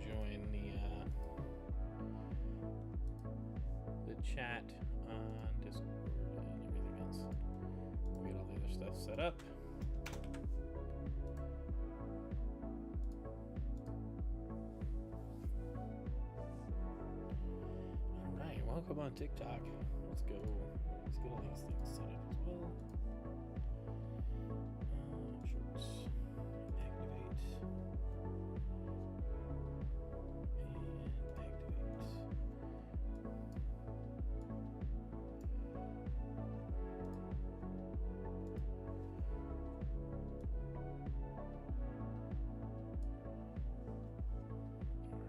join the chat on Discord and everything else. We got all the other stuff set up. All right, welcome on TikTok. Let's go. Let's get all these things set up as well. Shorts. Activate.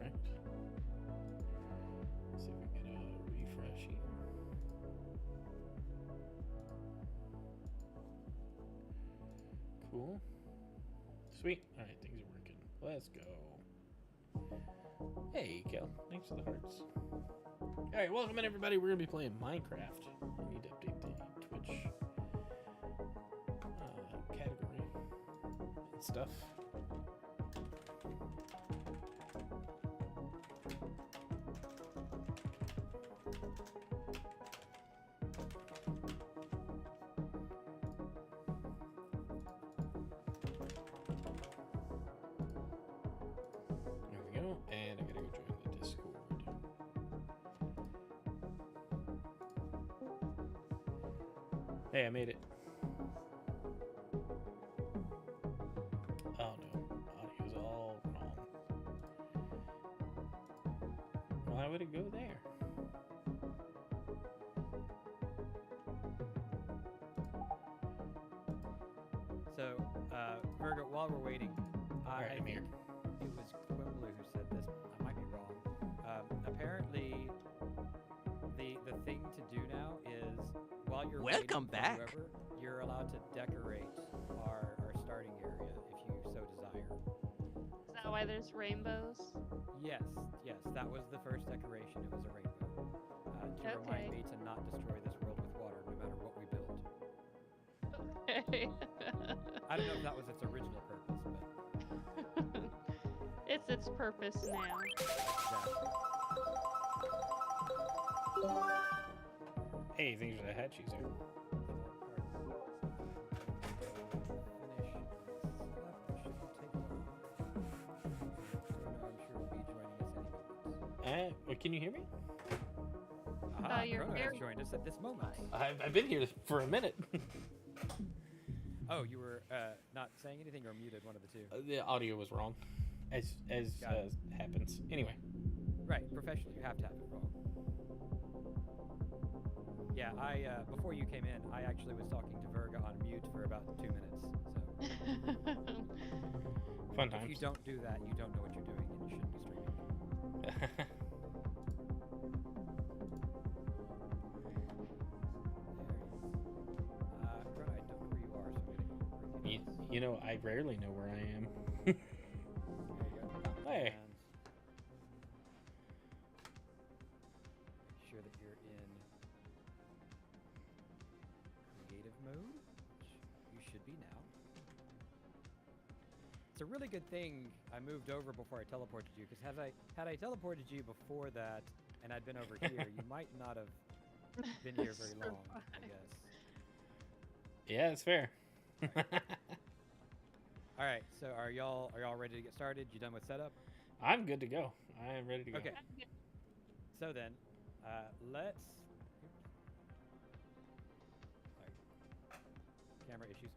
And activate. Alright. Let's see if we can get a refresh here. Cool. Sweet. Alright, things are working. Let's go. Hey, Kel. Thanks for the hearts. Alright, welcome in, everybody. We're going to be playing Minecraft. I need to update the Twitch category and stuff. There we go. And I gotta go join the Discord. Hey, I made it. Oh no, audio's all wrong. Why would it go there? So, Virgo, while we're waiting, Alright, I I'm here. think it was Quimbler who said this. I might be wrong. Apparently, the thing to do now is while you're Welcome waiting for back. whoever, you're allowed to decorate our starting area if you so desire. Is that why there's rainbows? Yes, that was the first decoration. It was a rainbow. To remind me to not destroy this world with water, no matter what we build. Okay. I don't know if that was its original purpose, but It's its purpose now. exactly. Hey, things are the hatchies here. What, can you hear me? You're Chrono has very- joined us at this moment. I've been here for a minute. Oh, you were not saying anything or muted, one of the two. The audio was wrong, as Got it. happens. Anyway. Right, professionally, you have to have it wrong. Yeah, I before you came in, I actually was talking to Virga on mute for about 2 minutes. So Fun if times. you don't do that, you don't know what you're doing, and you shouldn't be streaming. Chrono, I don't know where you are, so I'm gonna go bring you. you know, I rarely know where I am. There you go. Hey. And make sure that you're in creative mode, which you should be now. It's a really good thing I moved over before I teleported you, because had I teleported you before that and I'd been over here, you might not have been here very long, I guess. Yeah, it's fair. All right, so are y'all ready to get started? You done with setup? I'm good to go. I am ready to go. Okay. So then, let's. Sorry. Camera issues.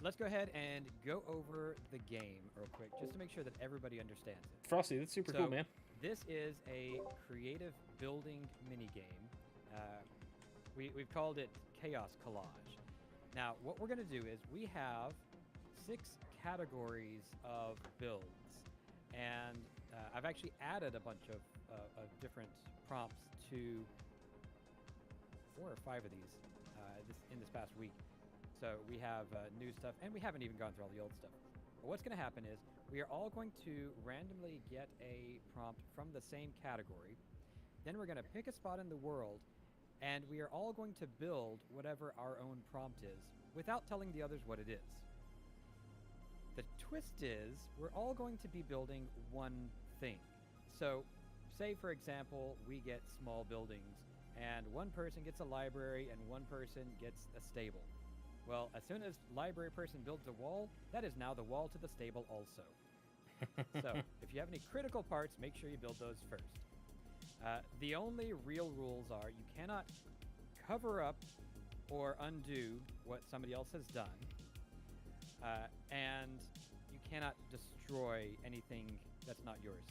Let's go ahead and go over the game real quick, just to make sure that everybody understands it. Frosty, that's super So, cool, man. This is a creative building minigame. We've called it Chaos Collage. Now, what we're going to do is we have 6 categories of builds, and I've actually added a bunch of different prompts to 4 or 5 of these in this past week. So we have new stuff, and we haven't even gone through all the old stuff. But what's going to happen is we are all going to randomly get a prompt from the same category. Then we're going to pick a spot in the world, and we are all going to build whatever our own prompt is without telling the others what it is. The twist is we're all going to be building one thing. So, say for example, we get small buildings, and one person gets a library and one person gets a stable. Well, as soon as library person builds a wall, that is now the wall to the stable also. So, if you have any critical parts, make sure you build those first. The only real rules are you cannot cover up or undo what somebody else has done, and you cannot destroy anything that's not yours.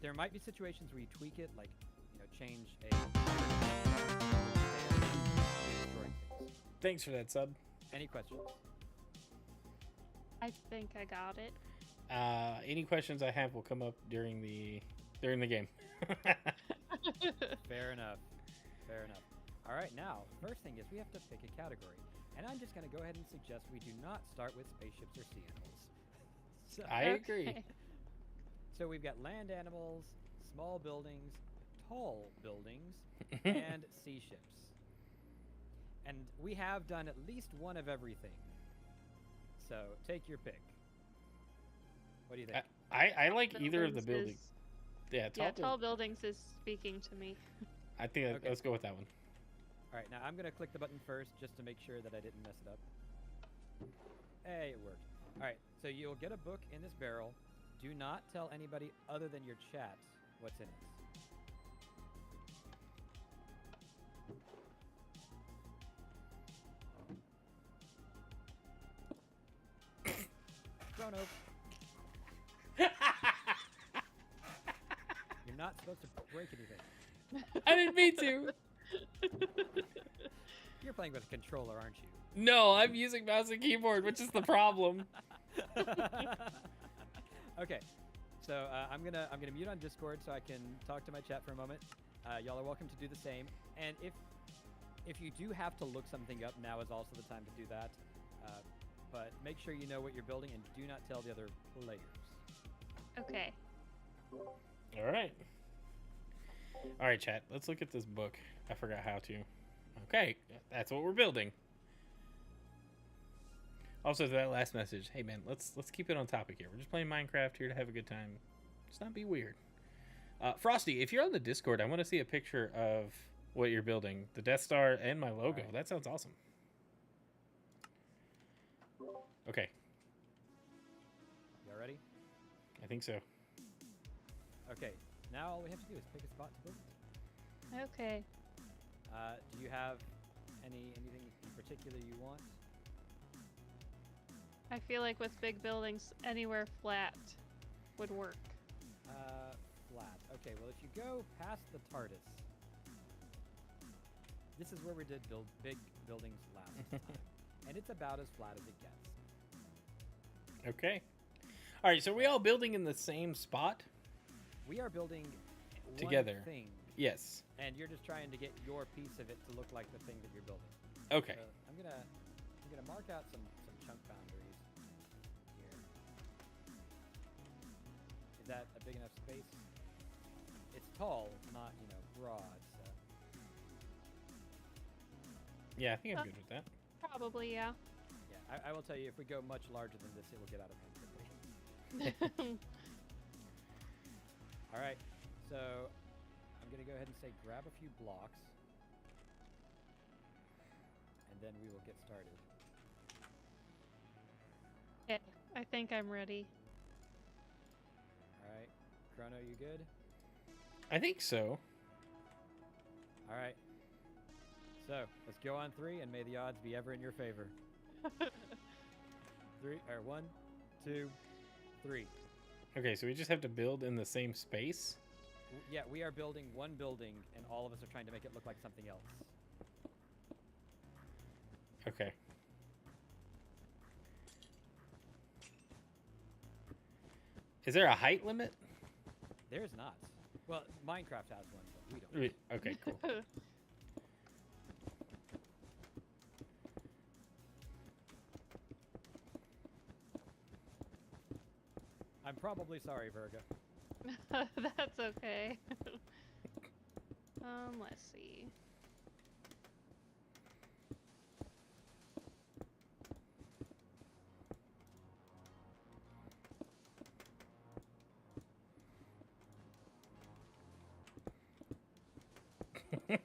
There might be situations where you tweak it, like change a destroying things. Thanks for that sub. Any questions? I think I got it. Any questions I have will come up during the game. Fair enough. Fair enough. All right, now, first thing is we have to pick a category. And I'm just going to go ahead and suggest we do not start with spaceships or sea animals. So, I agree. So we've got land animals, small buildings, tall buildings, and sea ships. And we have done at least one of everything. So take your pick. What do you think? I like either of the buildings. Yeah, tall buildings is speaking to me. I think let's go with that one. All right, now I'm going to click the button first just to make sure that I didn't mess it up. Hey, it worked. All right, so you'll get a book in this barrel. Do not tell anybody other than your chat what's in it. Chrono. You're not supposed to break anything. I didn't mean to. You're playing with a controller, aren't you? No, I'm using mouse and keyboard, which is the problem. Okay, so I'm gonna mute on Discord so I can talk to my chat for a moment. Y'all are welcome to do the same, and if you do have to look something up, now is also the time to do that. But make sure you know what you're building and do not tell the other players. Okay. All right, chat. Let's look at this book. I forgot how to. Okay, that's what we're building. Also, that last message. Hey, man, let's keep it on topic here. We're just playing Minecraft here to have a good time. Let's not be weird. Frosty, if you're on the Discord, I want to see a picture of what you're building. The Death Star and my logo. Right. That sounds awesome. Okay. Y'all ready? I think so. Okay. Now all we have to do is pick a spot to build. Okay. Do you have anything in particular you want? I feel like with big buildings, anywhere flat would work. Flat. Okay, well if you go past the TARDIS, this is where we did build big buildings last time. And it's about as flat as it gets. Okay. All right, so are we all building in the same spot? We are building Together. one thing. Yes. And you're just trying to get your piece of it to look like the thing that you're building. Okay. So I'm gonna mark out some chunk boundaries here. Is that a big enough space? It's tall, not broad. So. Yeah, I think I'm good with that. Probably, yeah. Yeah, I will tell you, if we go much larger than this, it will get out of hand quickly. All right, so I'm gonna go ahead and say grab a few blocks, and then we will get started. Okay, I think I'm ready. All right, Chrono, you good? I think so. All right. So let's go on 3, and may the odds be ever in your favor. 1, 2, 3. Okay, so we just have to build in the same space? Yeah, we are building one building, and all of us are trying to make it look like something else. Okay. Is there a height limit? There's not. Well, Minecraft has one, but we don't. Okay, cool. I'm probably sorry, Virga. That's okay. Let's see. Yes.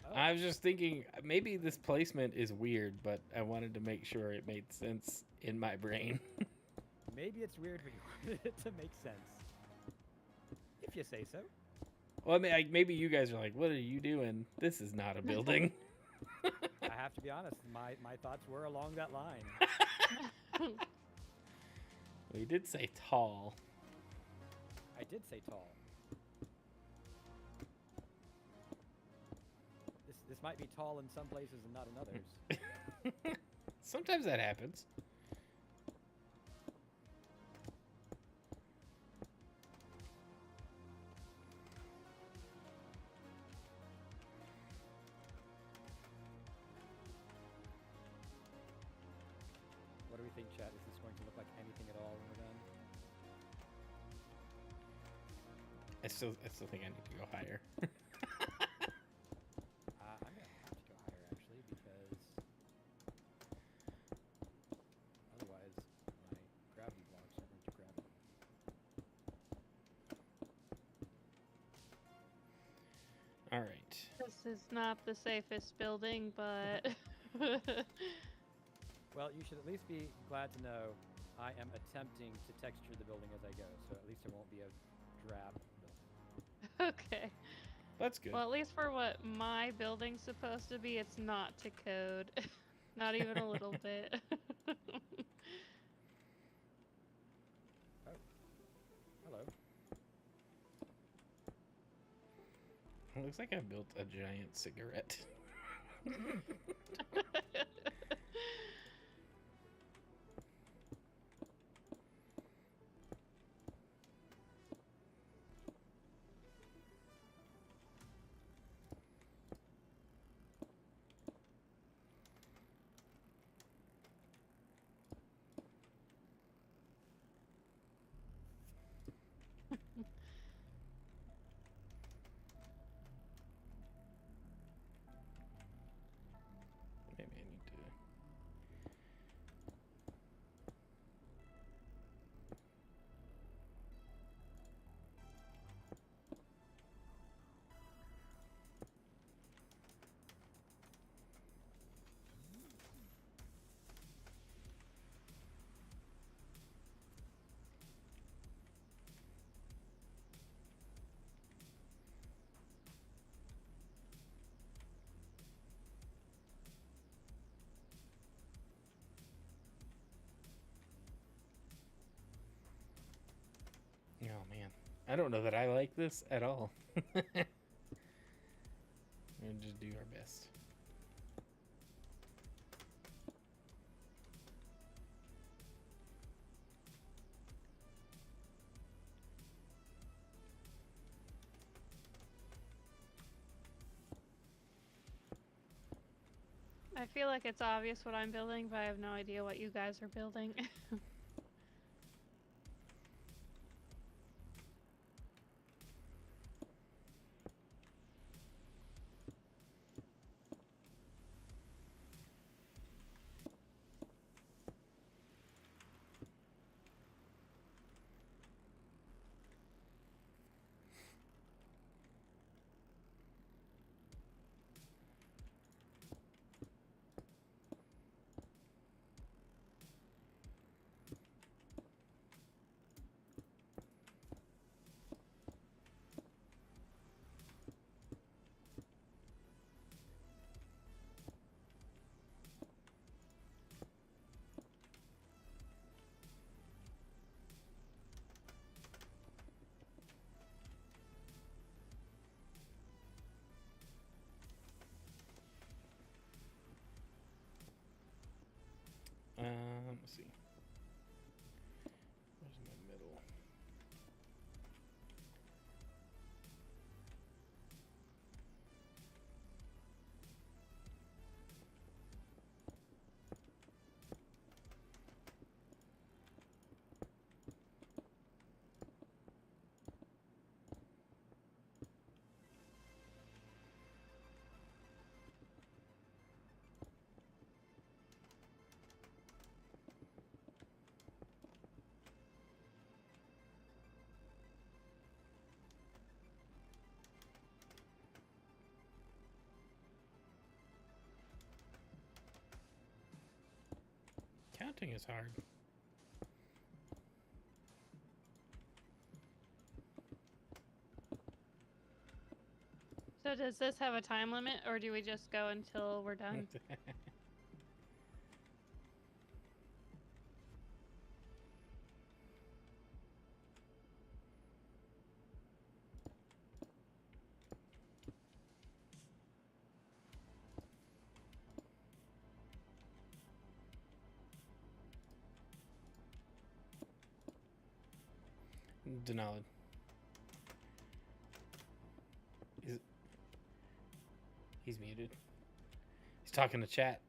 Oh, I was just thinking maybe this placement is weird, but I wanted to make sure it made sense in my brain. maybe it's weird, but you wanted it to make sense. If you say so. Well, I mean, maybe you guys are like, "What are you doing? This is not a building." I have to be honest, my thoughts were along that line. We did say tall. I did say tall. This might be tall in some places and not in others. Sometimes that happens. What do we think, chat? Is this going to look like anything at all when we're done? I still think I need to go higher. I'm gonna have to go higher actually because otherwise my gravity blocks are going to grab it. All right. This is not the safest building, but Well, you should at least be glad to know I am attempting to texture the building as I go, so at least it won't be a drab building. okay. That's good. Well, at least for what my building's supposed to be, it's not to code. Not even a little bit. Oh. Hello. It looks like I built a giant cigarette. Maybe I need to. Oh man, I don't know that I like this at all. We'll just do our best. I feel like it's obvious what I'm building, but I have no idea what you guys are building. Let's see. Where's my middle? counting is hard. So does this have a time limit, or do we just go until we're done? Denali. He's muted. He's talking to chat.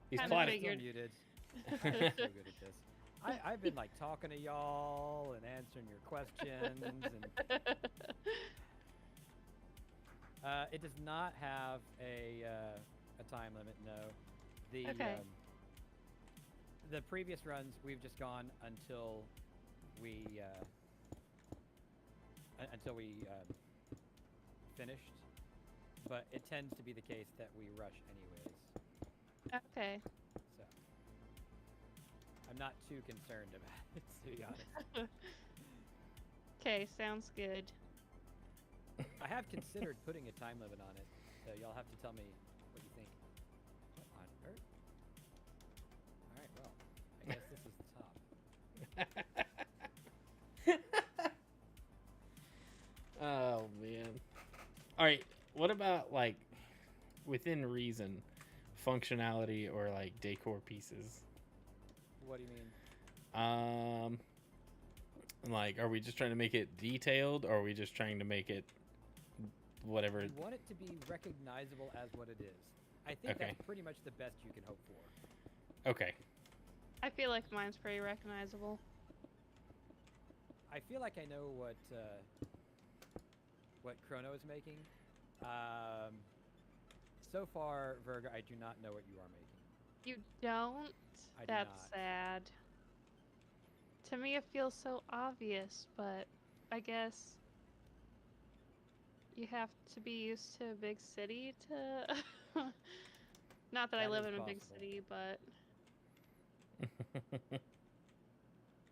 He's Kinda plotting. Still figured. muted. I'm so good at this. I've been like talking to y'all and answering your questions, and it does not have a time limit. No, Okay. The previous runs we've just gone until we finished, but it tends to be the case that we rush anyways. Okay. So I'm not too concerned about it, to be honest. Okay, sounds good. I have considered putting a time limit on it, so y'all have to tell me what you think. What on earth? Alright, well, I guess this is the top. Oh man. All right. What about like within reason, functionality or like decor pieces? What do you mean? Like, are we just trying to make it detailed, or are we just trying to make it whatever? We want it to be recognizable as what it is. I think Okay. that's pretty much the best you can hope for. Okay. I feel like mine's pretty recognizable. I feel like I know what Chrono is making. So far, Virga, I do not know what you are making. You don't? I do That's not. sad. To me, it feels so obvious, but I guess you have to be used to a big city to. Not that I That live is in a big possible. city, but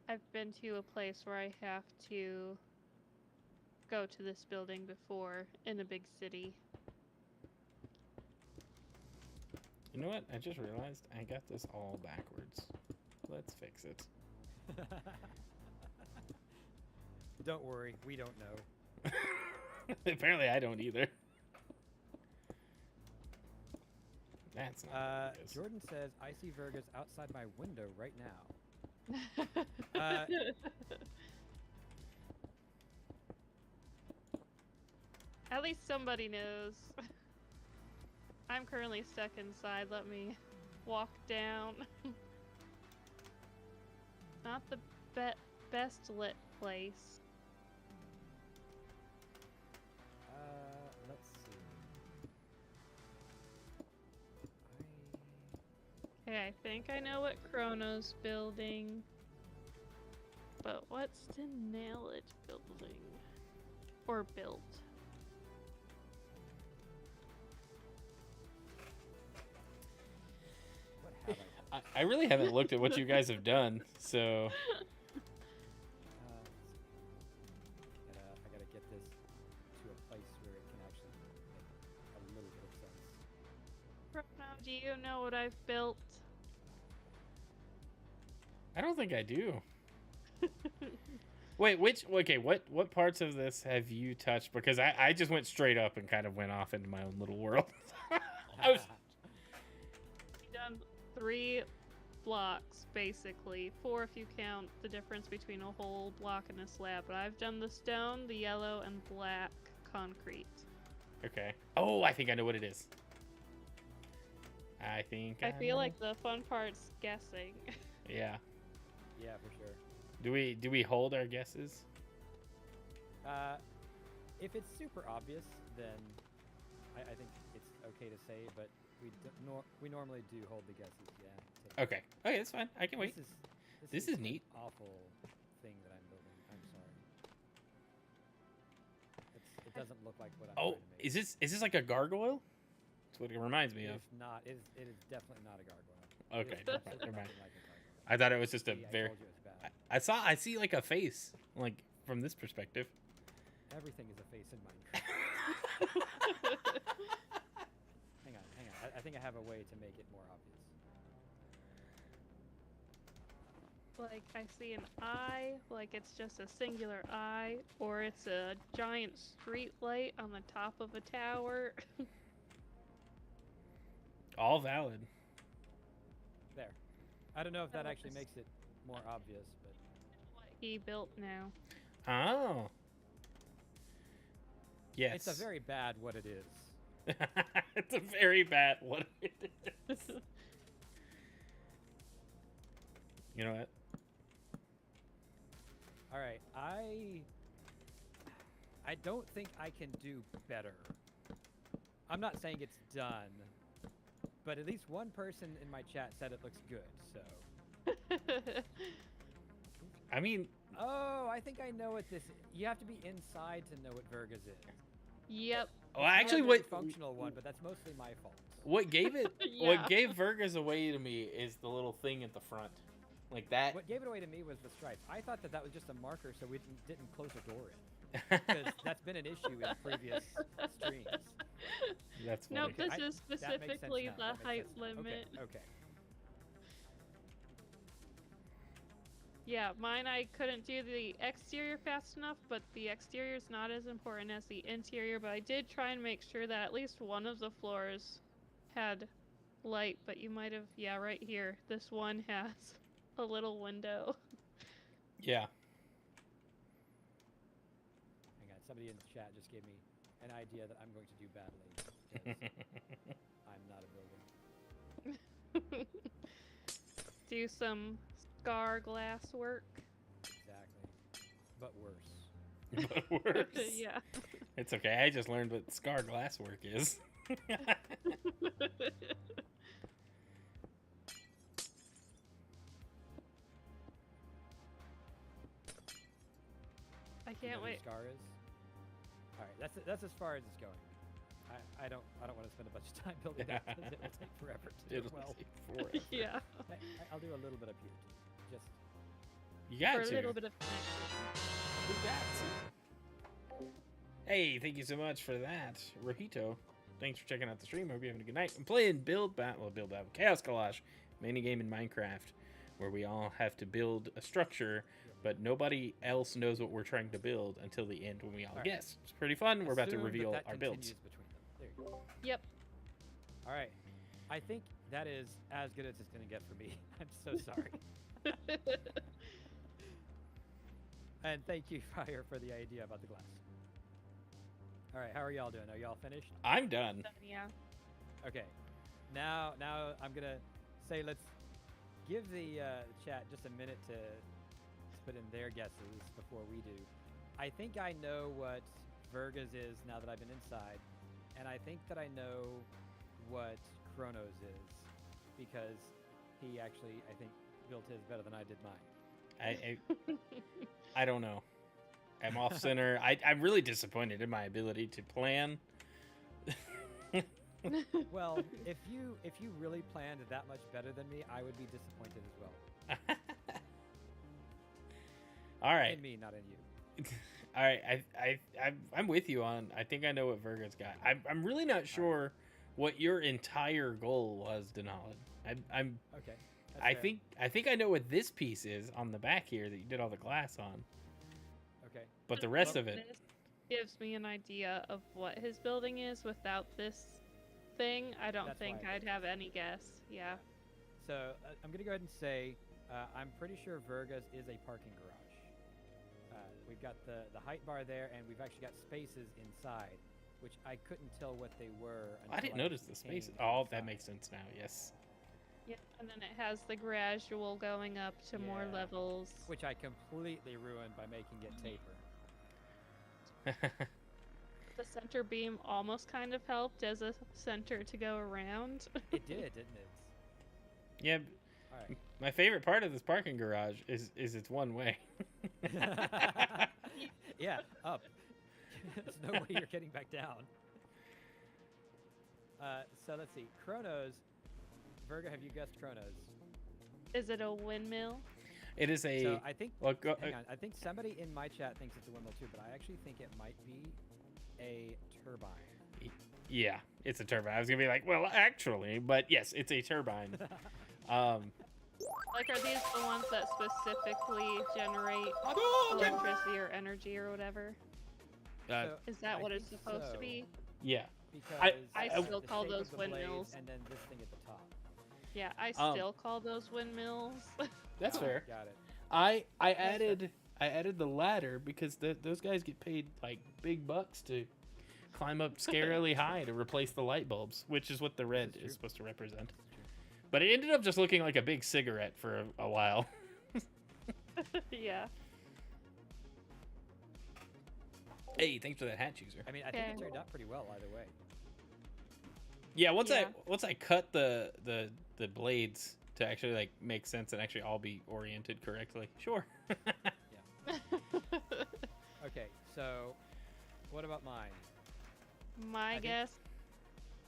I've been to a place where I have to go to this building before in a big city. You know what? I just realized I got this all backwards. Let's fix it. Don't worry, we don't know. Apparently, I don't either. That's not what it is. Jordan says, I see Virgas outside my window right now. At least somebody knows. I'm currently stuck inside. Let me walk down. Not the best lit place. Let's see. Okay, I think I know what Chrono's building. But what's Denali building? Or built? What have I? I really haven't looked at what you guys have done, so I gotta get this to a place where it can actually make a little bit of sense. Chrono, do you know what I've built? I don't think I do. Wait, what parts of this have you touched? Because I just went straight up and kind of went off into my own little world. I was I've done 3 blocks, basically. 4 if you count the difference between a whole block and a slab. But I've done the stone, the yellow, and black concrete. okay. Oh, I think I know what it is. I think I feel know. like the fun part's guessing. Yeah. Yeah, for sure. Do we hold our guesses? If it's super obvious, then I think it's okay to say, but we normally do hold the guesses, yeah. So Okay. Okay, that's fine. I can wait. This is an neat. Awful thing that I'm building. I'm sorry. It doesn't look like what I'm Oh, trying to make. is this like a gargoyle? That's what it reminds me of. It's not. It is definitely not a gargoyle. Okay, It is never absolutely mind. nothing like a gargoyle. I thought it was just a See, I very. told you it's bad. I see like a face, like from this perspective. Everything is a face in Minecraft. hang on. I think I have a way to make it more obvious. Like, I see an eye, like it's just a singular eye, or it's a giant street light on the top of a tower. All valid. There. I don't know if that like actually this. makes it more obvious, but What he built now. Oh. Yes. it's a very bad what it is. It's a very bad what it is. You know what? All right, I don't think I can do better. I'm not saying it's done, but at least one person in my chat said it looks good. So, I mean, oh, I think I know what this. You have to be inside to know what Vergas is. Yep. well, It's not a actually, very what functional one, but that's mostly my fault. what gave it Yeah. what gave Vergas away to me is the little thing at the front, like that. What gave it away to me was the stripes. I thought that was just a marker, so we didn't close a door in. Because that's been an issue in previous streams. That's funny. Nope, this I- is that makes sense specifically now, the that makes height sense now. limit. Okay. Yeah, mine I couldn't do the exterior fast enough, but the exterior is not as important as the interior, but I did try and make sure that at least one of the floors had light, but you might have, yeah, right here, this one has a little window. Yeah. Hang on, somebody in the chat just gave me an idea that I'm going to do badly. Because I'm not a builder. Do some scar glass work. Exactly. But worse. But worse. Yeah. It's okay. I just learned what scar glass work is. I Do you can't know who wait. Scar is? All right, that's as far as it's going. I don't want to spend a bunch of time building that because it will take forever to do It'll well. take forever. Yeah. I'll do a little bit up here too. Just You got For a to. little bit of connection. You got to. Hey, thank you so much for that, Rojito. Thanks for checking out the stream. Hope you're having a good night. I'm playing Build Battle Chaos Collage, mini game in Minecraft, where we all have to build a structure, but nobody else knows what we're trying to build until the end when we all Alright. guess. It's pretty fun. We're about to assume reveal that our continues builds. between them. There you go. Yep. All right. I think that is as good as it's going to get for me. I'm so sorry. And thank you, Fire, for the idea about the glass. All right, how are y'all doing? Are y'all finished? I'm done. Yeah. Okay. Now I'm going to say let's give the chat just a minute to put in their guesses before we do. I think I know what Vergas is now that I've been inside, and I think that I know what Chronos is because he actually, I think, built his better than I did mine. I don't know. I'm off center. I'm really disappointed in my ability to plan. Well, if you really planned that much better than me, I would be disappointed as well. All right. In me, not in you. All right, I'm with you on. I think I know what Verga's got. I'm really not sure what your entire goal was, Denali. I'm Okay. I fair. think I know what this piece is on the back here that you did all the glass on. Okay. But the rest of it, This gives me an idea of what his building is. Without this thing, I don't That's think why I I'd have any guess. Yeah. So I'm gonna go ahead and say I'm pretty sure Vergas is a parking garage. We've got the height bar there, and we've actually got spaces inside, which I couldn't tell what they were. I didn't notice the space. Oh, that makes sense now. Yes. Yeah. And then it has the gradual going up to more Yeah. levels. Which I completely ruined by making it taper. The center beam almost kind of helped as a center to go around. It did, didn't it? Yeah. All right. My favorite part of this parking garage is it's one way. Yeah, up. There's no way you're getting back down. So let's see. Chronos. Virgo, have you guessed Chronos? Is it a windmill? It is a. So I think. Well, go, Hang on. I think somebody in my chat thinks it's a windmill too, but I actually think it might be a turbine. yeah, it's a turbine. I was gonna be like, well, actually, but yes, it's a turbine. Like, are these the ones that specifically generate electricity or energy or whatever? Is that what it's supposed to be? Yeah. Because I still the call shape of those the blade windmills. and then this thing at the top. Yeah, I still call those windmills. That's fair. Got it. I added the ladder because those guys get paid like big bucks to climb up scarily high to replace the light bulbs, which is what the red is supposed to represent. But it ended up just looking like a big cigarette for a while. Yeah. Hey, thanks for that hat chooser. I mean, I think it turned out pretty well either way. Yeah, once I cut the blades to actually like make sense and actually all be oriented correctly. Sure. Okay, so what about mine? My guess.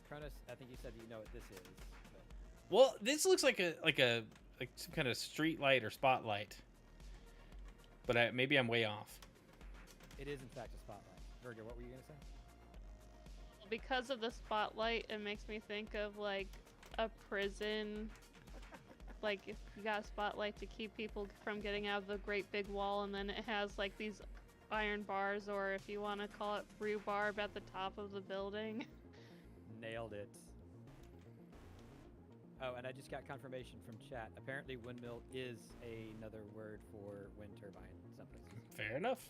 Cronus, I think you said you know what this is. But... Well, this looks like some kind of street light or spotlight. But maybe I'm way off. It is in fact a spotlight. Virgo, what were you gonna say? Because of the spotlight, it makes me think of like a prison. Like if you got a spotlight to keep people from getting out of the great big wall, and then it has like these iron bars, or if you want to call it rhubarb, at the top of the building. Nailed it. Oh, and I just got confirmation from chat. Apparently windmill is another word for wind turbine something. Fair enough.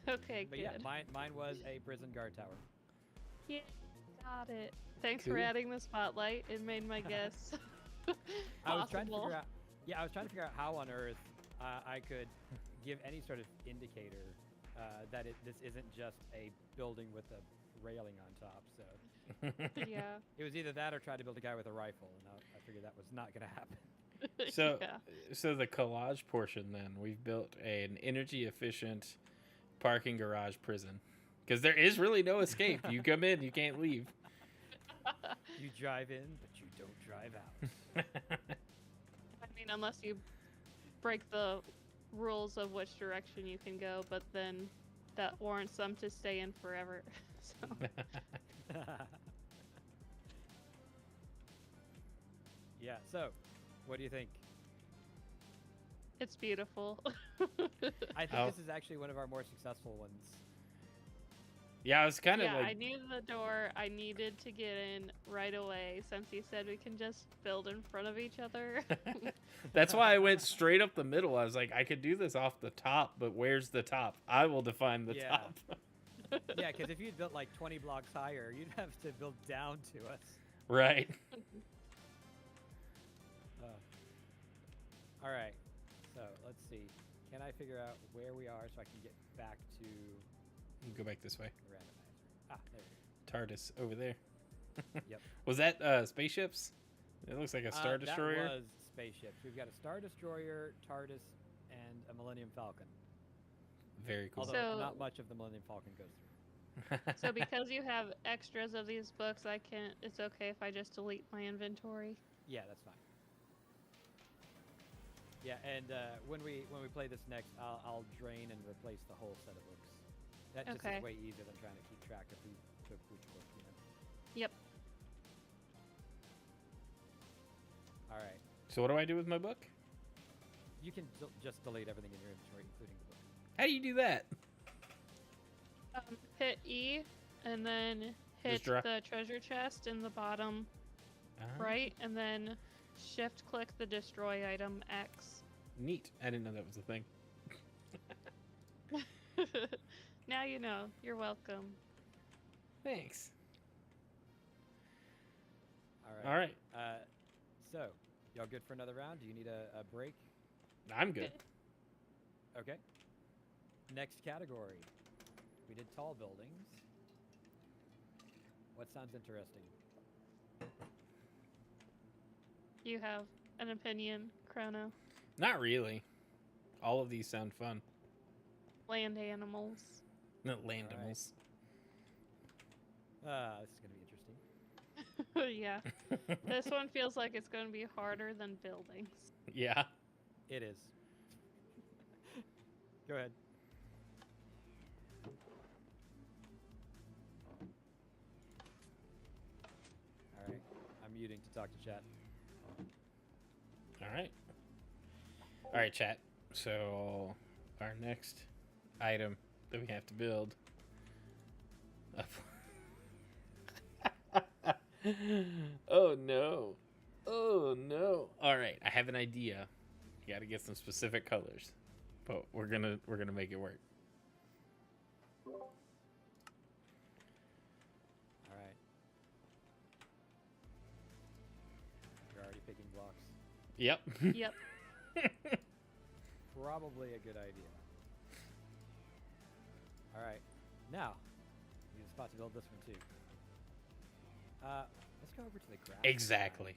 Okay, But good. yeah, mine was a prison guard tower. Yeah, got it. Thanks Cool. for adding the spotlight. It made my guess I was trying to possible. figure out. Yeah, I was trying to figure out how on earth I could give any sort of indicator that this isn't just a building with a railing on top. So Yeah. it was either that or try to build a guy with a rifle, and I figured that was not going to happen. So, Yeah. so the collage portion, then we've built an energy efficient parking garage prison because there is really no escape. You come in, you can't leave. You drive in, but you don't drive out. I mean, unless you break the rules of which direction you can go, but then that warrants them to stay in forever. So. Yeah, so what do you think? It's beautiful. I think this is actually one of our more successful ones. Yeah, I was kind of Yeah, like. I knew the door I needed to get in right away since he said we can just build in front of each other. That's why I went straight up the middle. I was like, I could do this off the top, but where's the top? I will define the top. Yeah, because if you'd built like 20 blocks higher, you'd have to build down to us. Right. All right, so let's see. Can I figure out where we are so I can get back to Go back this way. the randomizer? Ah, there we TARDIS over there. Yep. Was that spaceships? It looks like a go. Star Destroyer. That was spaceships. We've got a Star Destroyer, TARDIS, and a Millennium Falcon. Very cool. Although So- not much of the Millennium Falcon goes through. So because you have extras of these books, I can't. It's okay if I just delete my inventory. Yeah, that's fine. Yeah, and when we play this next, I'll drain and replace the whole set of books. That just Okay. is way easier than trying to keep track of who took which book, you know. Yep. All right, So what do I do with my book? you can just delete everything in your inventory, including the book. How do you do that? Hit E, and then hit drop- the treasure chest in the bottom right, and then shift click the destroy item X. Neat. I didn't know that was a thing. Now you know. You're welcome. Thanks. All right. All right. So, y'all good for another round? Do you need a break? I'm good. Okay. Next category. We did tall buildings. What sounds interesting? You have an opinion, Chrono. Not really. All of these sound fun. Land animals. Not land All right. animals. This is going to be interesting. Yeah. This one feels like it's going to be harder than buildings. Yeah. It is. Go ahead. All right. I'm muting to talk to chat. All right. All right, chat. So our next item that we have to build. Oh no. Oh no. All right, I have an idea. You got to get some specific colors. But we're going to make it work. All right. You're already picking blocks. Yep. Yep. Probably a good idea. All right. Now, we need a spot to build this one too. Let's go over to the grass. Exactly.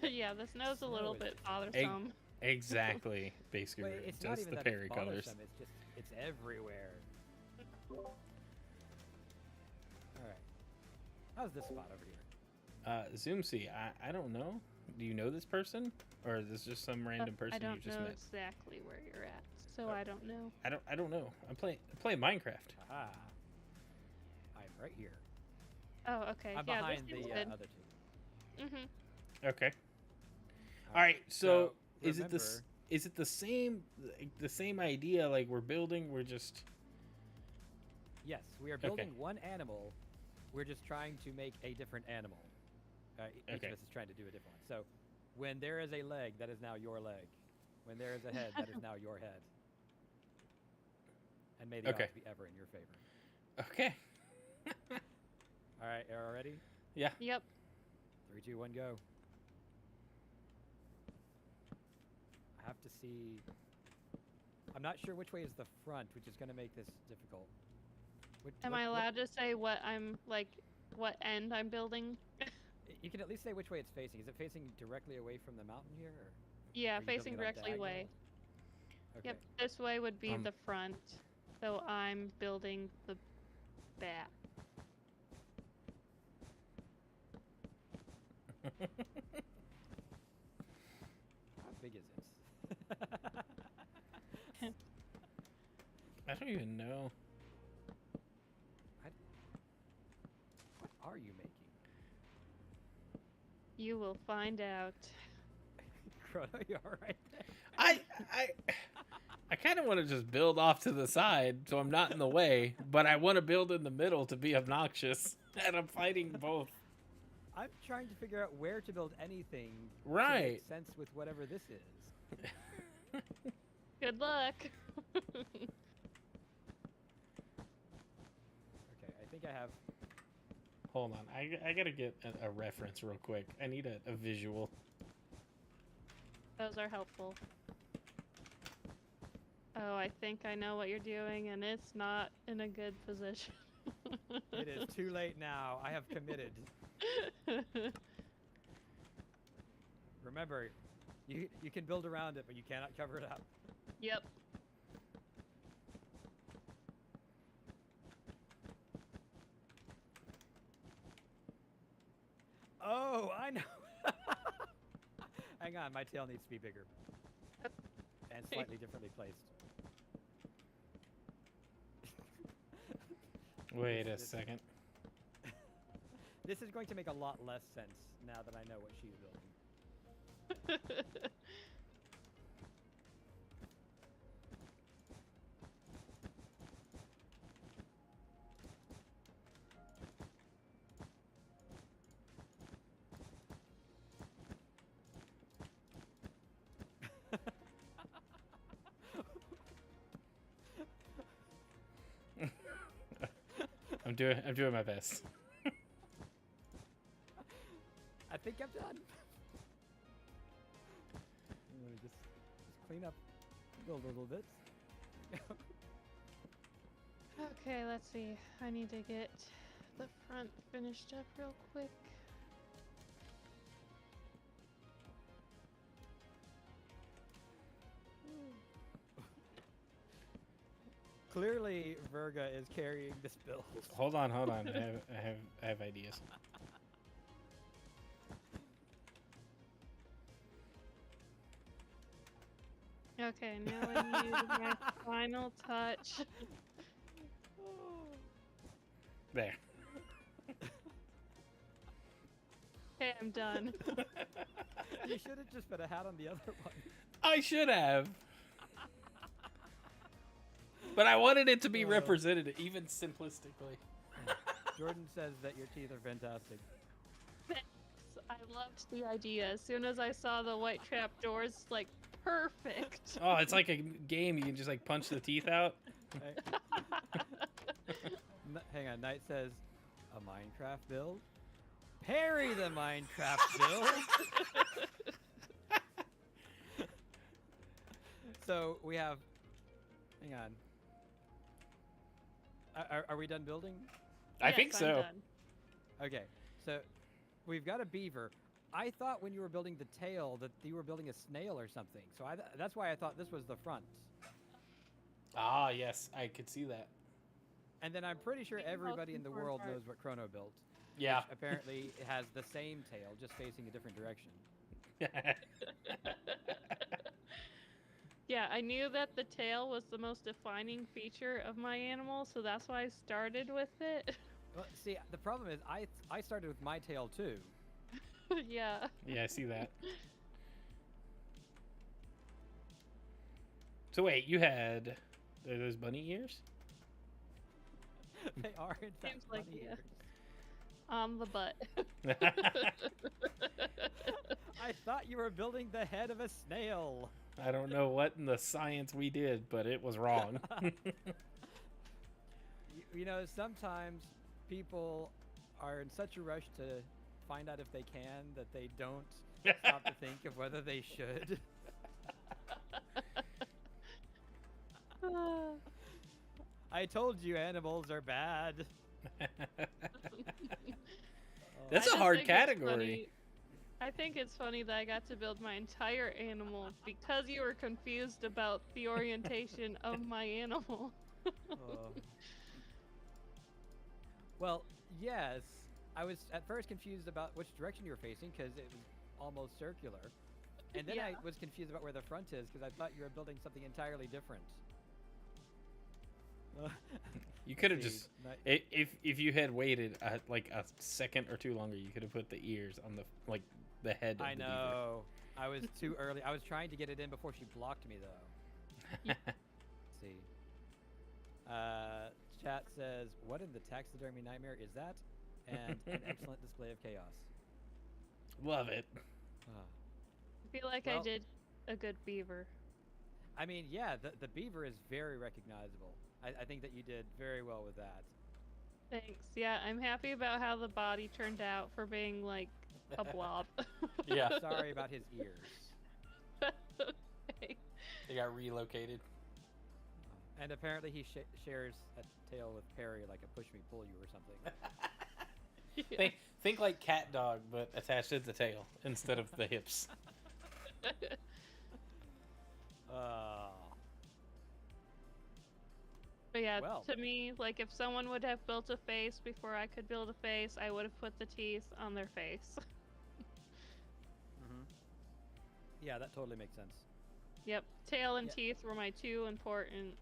Yeah, the snow's a Snow little is bit just- bothersome. Exactly. Basically, Wait, it's not just even the that Perry it's colors. bothersome. It's just it's everywhere. All right. How's this spot over here? Zoom C, I don't know. Do you know this person, or is this just some random person I you don't just know met? exactly where you're at, so I don't know. I don't know. I'm playing Minecraft. Aha. I'm right here. Oh, okay. I'm yeah, behind this the seems good. other two. Mm-hmm. Okay. All right. So is it remember- is it the same idea? Like we're building. We're just Yes, we are building one animal. We're just trying to make a different animal. Each Okay. of us is trying to do a different one. So, when there is a leg, that is now your leg. When there is a head, that is now your head. And may the Okay. odds be ever in your favor. okay. All right, are you ready? Yeah. Yep. 3, 2, 1, go. I have to see. I'm not sure which way is the front, which is going to make this difficult. Am I allowed to say what I'm like, what end I'm building? You can at least say which way it's facing. Is it facing directly away from the mountain here? Or Yeah, are you building facing it on directly diagonal? away. Okay. Yep, this way would be Um, the front. So I'm building the back. How big is it? I don't even know. What are you making? You will find out. Chrono, you alright? I kind of want to just build off to the side so I'm not in the way, but I want to build in the middle to be obnoxious, and I'm fighting both. I'm trying to figure out where to build anything to Right. make sense with whatever this is. Good luck. Okay, I think I have. Hold on, I gotta get a reference real quick. I need a visual. Those are helpful. Oh, I think I know what you're doing, and it's not in a good position. It is too late now. I have committed. Remember, you can build around it, but you cannot cover it up. Yep. Oh, I know. Hang on, my tail needs to be bigger and slightly differently placed. Wait a This- second. This is going to make a lot less sense now that I know what she's building. I'm doing my best. I think I'm done. I'm gonna just clean up a little bit. Okay, let's see. I need to get the front finished up real quick. Clearly, Virga is carrying this build. Hold on. I have ideas. Okay, now I need my final touch. There. Okay, I'm done. You should have just put a hat on the other one. I should have. But I wanted it to be represented, even simplistically. Jordan says that your teeth are fantastic. Thanks. I loved the idea. As soon as I saw the white trap doors, like, perfect. Oh, it's like a game. You can just like punch the teeth out. Hang on. Knight says, a Minecraft build? Parry the Minecraft build! So we have... Hang on. Are we done building? I think Yes, so. I'm done. Okay, so we've got a beaver. I thought when you were building the tail that you were building a snail or something. So that's why I thought this was the front. Ah, yes, I could see that. And then I'm pretty sure Think about everybody in the the world part. knows what Chrono built. Yeah. Which apparently it has the same tail, just facing a different direction. Yeah, I knew that the tail was the most defining feature of my animal, so that's why I started with it. Well, see, the problem is I started with my tail too. Yeah. Yeah, I see that. So wait, you had are those bunny ears? They are in fact Seems like, bunny yeah. ears. On the butt. I thought you were building the head of a snail. I don't know what in the science we did, but it was wrong. You know, sometimes people are in such a rush to find out if they can that they don't stop to think of whether they should. I told you animals are bad. That's I a just hard think it's category. funny- I think it's funny that I got to build my entire animal because you were confused about the orientation of my animal. Oh. Well, yes. I was at first confused about which direction you were facing because it was almost circular. And then I Yeah. was confused about where the front is because I thought you were building something entirely different. You could have See, just ni- if you had waited like a second or two longer, you could have put the ears on the the head. Of I the beaver. know. I was too early. I was trying to get it in before she blocked me, though. Let's see. Chat says, "What in the taxidermy nightmare is that?" And an excellent display of chaos. Love it. Ah. I feel like I Well- did a good beaver. I mean, yeah, the beaver is very recognizable. I think that you did very well with that. Thanks. Yeah, I'm happy about how the body turned out for being like a blob. Yeah. Sorry about his ears. Okay. They got relocated. And apparently he shares a tail with Perry, like a push me, pull you or something. Yeah. Think like cat dog, but attached to the tail instead of the hips. But yeah, Well. to me, like if someone would have built a face before I could build a face, I would have put the teeth on their face. Mm-hmm. Yeah, that totally makes sense. Yep, tail and Yeah. teeth were my two important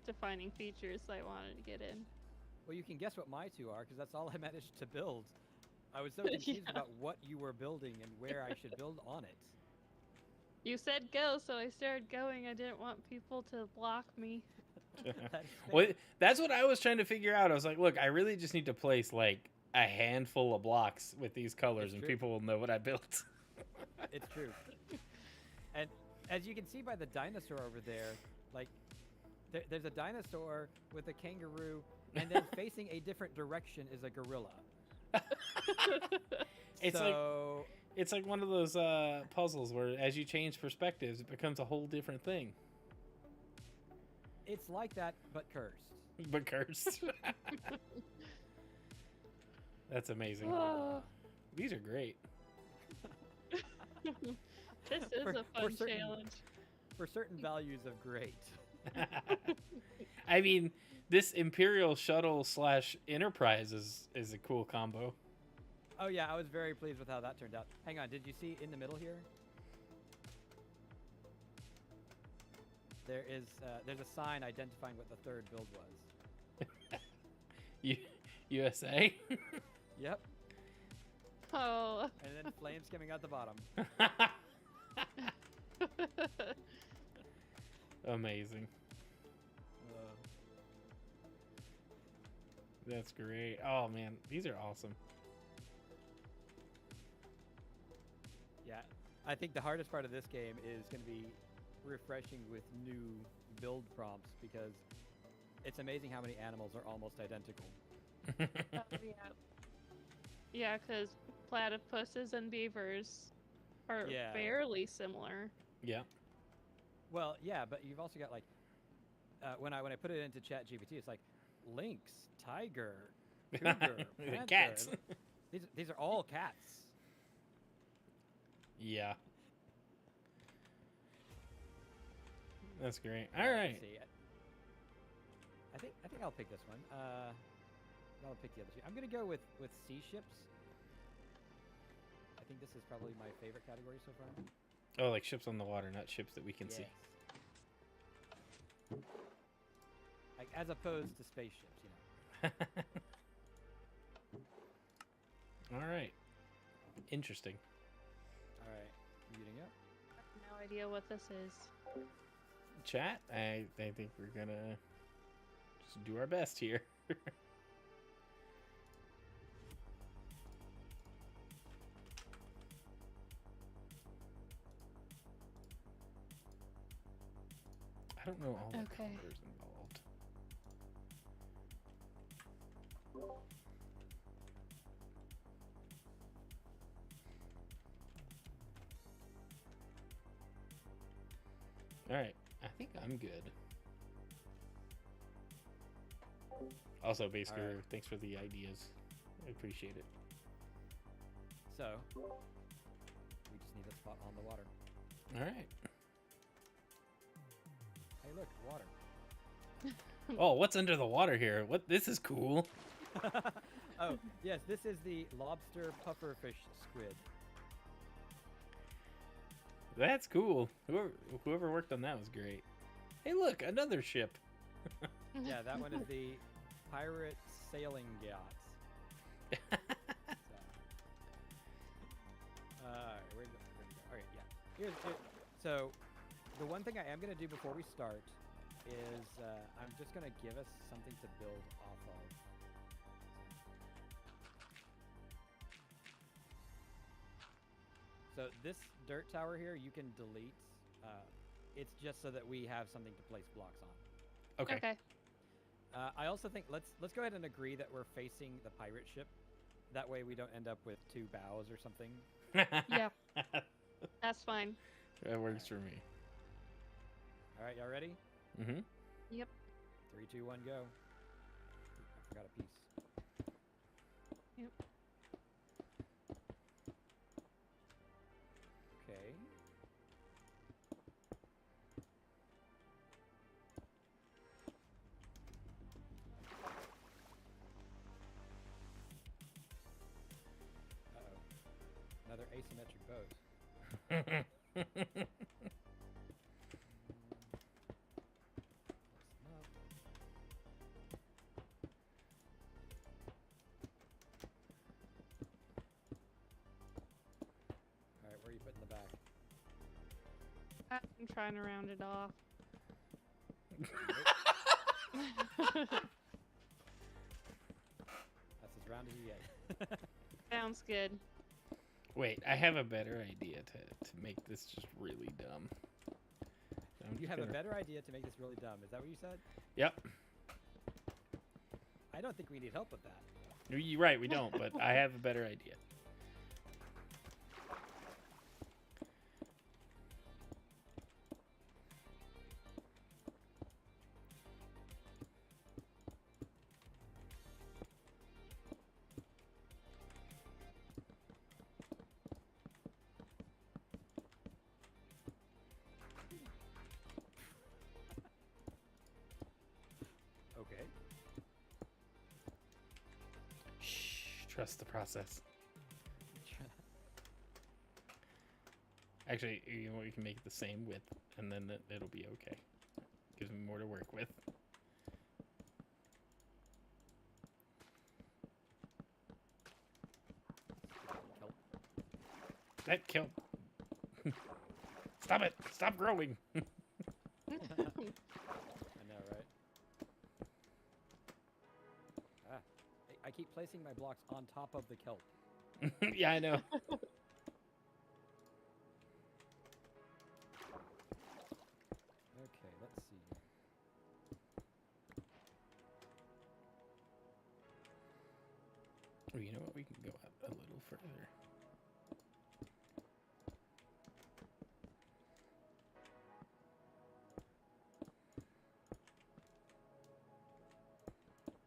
defining features I wanted to get in. Well, you can guess what my two are, because that's all I managed to build. I was so confused Yeah. about what you were building and where I should build on it. You said go, so I started going. I didn't want people to block me. That's Well, fair. that's what I was trying to figure out. I was like, look, I really just need to place like a handful of blocks with these colors, It's and true. people will know what I built. It's true. And as you can see by the dinosaur over there, like, there's a dinosaur with a kangaroo, and then facing a different direction is a gorilla. It's so, It's like one of those puzzles where, as you change perspectives, it becomes a whole different thing. it's like that, but cursed. But cursed. That's amazing. Oh, These are great. this is For- a for fun certain- challenge. For certain values of great. I mean, this Imperial Shuttle / Enterprise is a cool combo. Oh yeah, I was very pleased with how that turned out. Hang on, did you see in the middle here? there's a sign identifying what the third build was. USA. Yep. Oh. And then flames coming out the bottom. Amazing. That's great. Oh man, these are awesome. Yeah, I think the hardest part of this game is going to be refreshing with new build prompts because it's amazing how many animals are almost identical. Oh, yeah. Yeah, because platypuses and beavers are Yeah. fairly similar. Yeah. Well, yeah, but you've also got like when I put it into ChatGPT, it's like lynx, tiger, cougar, panther. Cats. These are all cats. Yeah. That's great. All Let's right. see. I think I'll pick this one. I'll pick the other two. I'm gonna go with sea ships. I think this is probably my favorite category so far. Oh, like ships on the water, not ships that we can see. Yes. Like as opposed to spaceships, you know. All right. Interesting. All right, muting up. I have no idea what this is. Chat, I think we're gonna just do our best here. I don't know all the Okay. colors involved. All right, I think I'm good. Also, basically, All right. thanks for the ideas. I appreciate it. So we just need a spot on the water. All right. Hey, look, water. Oh, what's under the water here? What? This is cool. Oh, yes, this is the lobster pufferfish squid. That's cool. Whoever worked on that was great. Hey, look, another ship. Yeah, that one is the pirate sailing yachts. Where'd it go? All right, yeah. So, the one thing I am going to do before we start is I'm just going to give us something to build off of. So this dirt tower here, you can delete. It's just so that we have something to place blocks on. Okay. Okay. I also think let's go ahead and agree that we're facing the pirate ship. That way we don't end up with two bows or something. Yeah. That's fine. That works for me. All right, y'all ready? Mm-hmm. Yep. 3, 2, 1, go. I forgot a piece. Yep. Okay. Uh-oh. Another asymmetric boat. All right, where are you putting the back? I'm trying to round it off. That's as round as you get. Sounds good. Wait, I have a better idea to make this just really dumb. I'm You just have a gonna- better idea to make this really dumb. Is that what you said? Yep. I don't think we need help with that. You're right, we don't, but I have a better idea. Okay. Shh, trust the process. Actually, you know what, you can make it the same width, and then it'll be okay. Gives me more to work with. Kelp. That kelp. Stop it! Stop growing! I know, right? Ah, I keep placing my blocks on top of the kelp. Yeah, I know. Okay, let's see. Oh, you know what? We can go out a little further.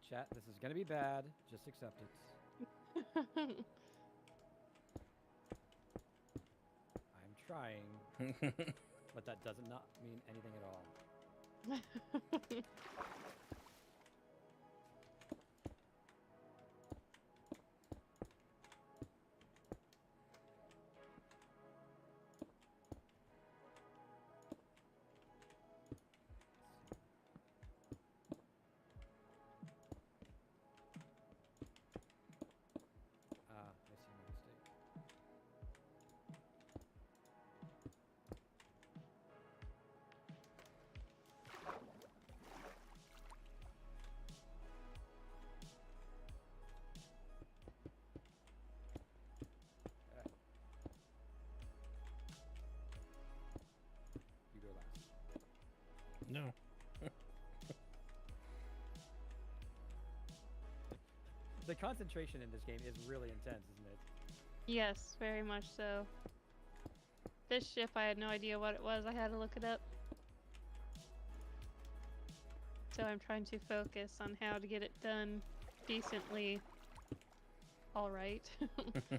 Chat, this is gonna be bad. Just accept it. I'm trying, but that does not mean anything at all. I see my mistake. You go last. No. The concentration in this game is really intense, isn't it? Yes, very much so. This ship, I had no idea what it was. I had to look it up. So I'm trying to focus on how to get it done decently. All right. Fair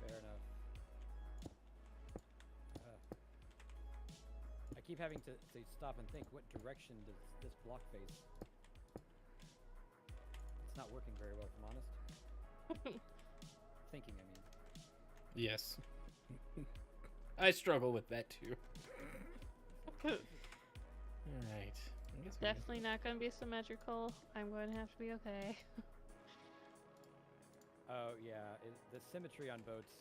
enough. I keep having to stop and think, what direction does this block face? It's not working very well, if I'm honest. Thinking, I mean. Yes. I struggle with that too. Alright. Definitely not going to be symmetrical. I'm going to have to be okay. Oh, yeah. The symmetry on boats,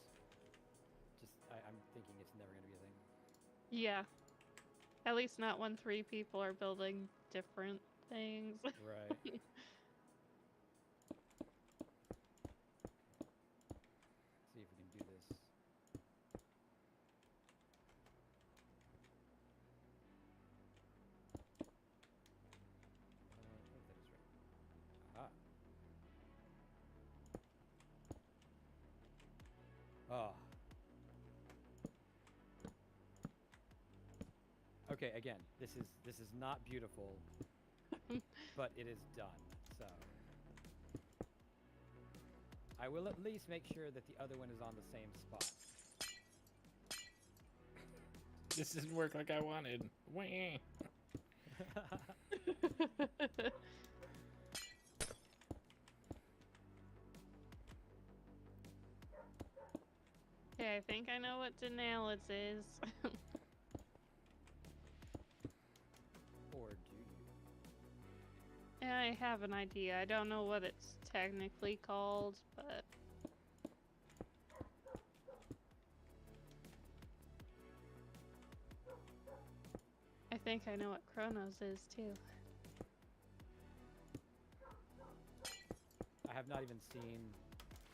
I'm thinking it's never going to be a thing. Yeah. At least not when 3 people are building different things. Right. See if we can do this. Oh, that is right. Ah. Oh. Okay, again, this is not beautiful, but it is done. So I will at least make sure that the other one is on the same spot. This didn't work like I wanted. Wah. Okay, I think I know what Denalids is. Or do you? I have an idea. I don't know what it's technically called, but... I think I know what Chronos is, too. I have not even seen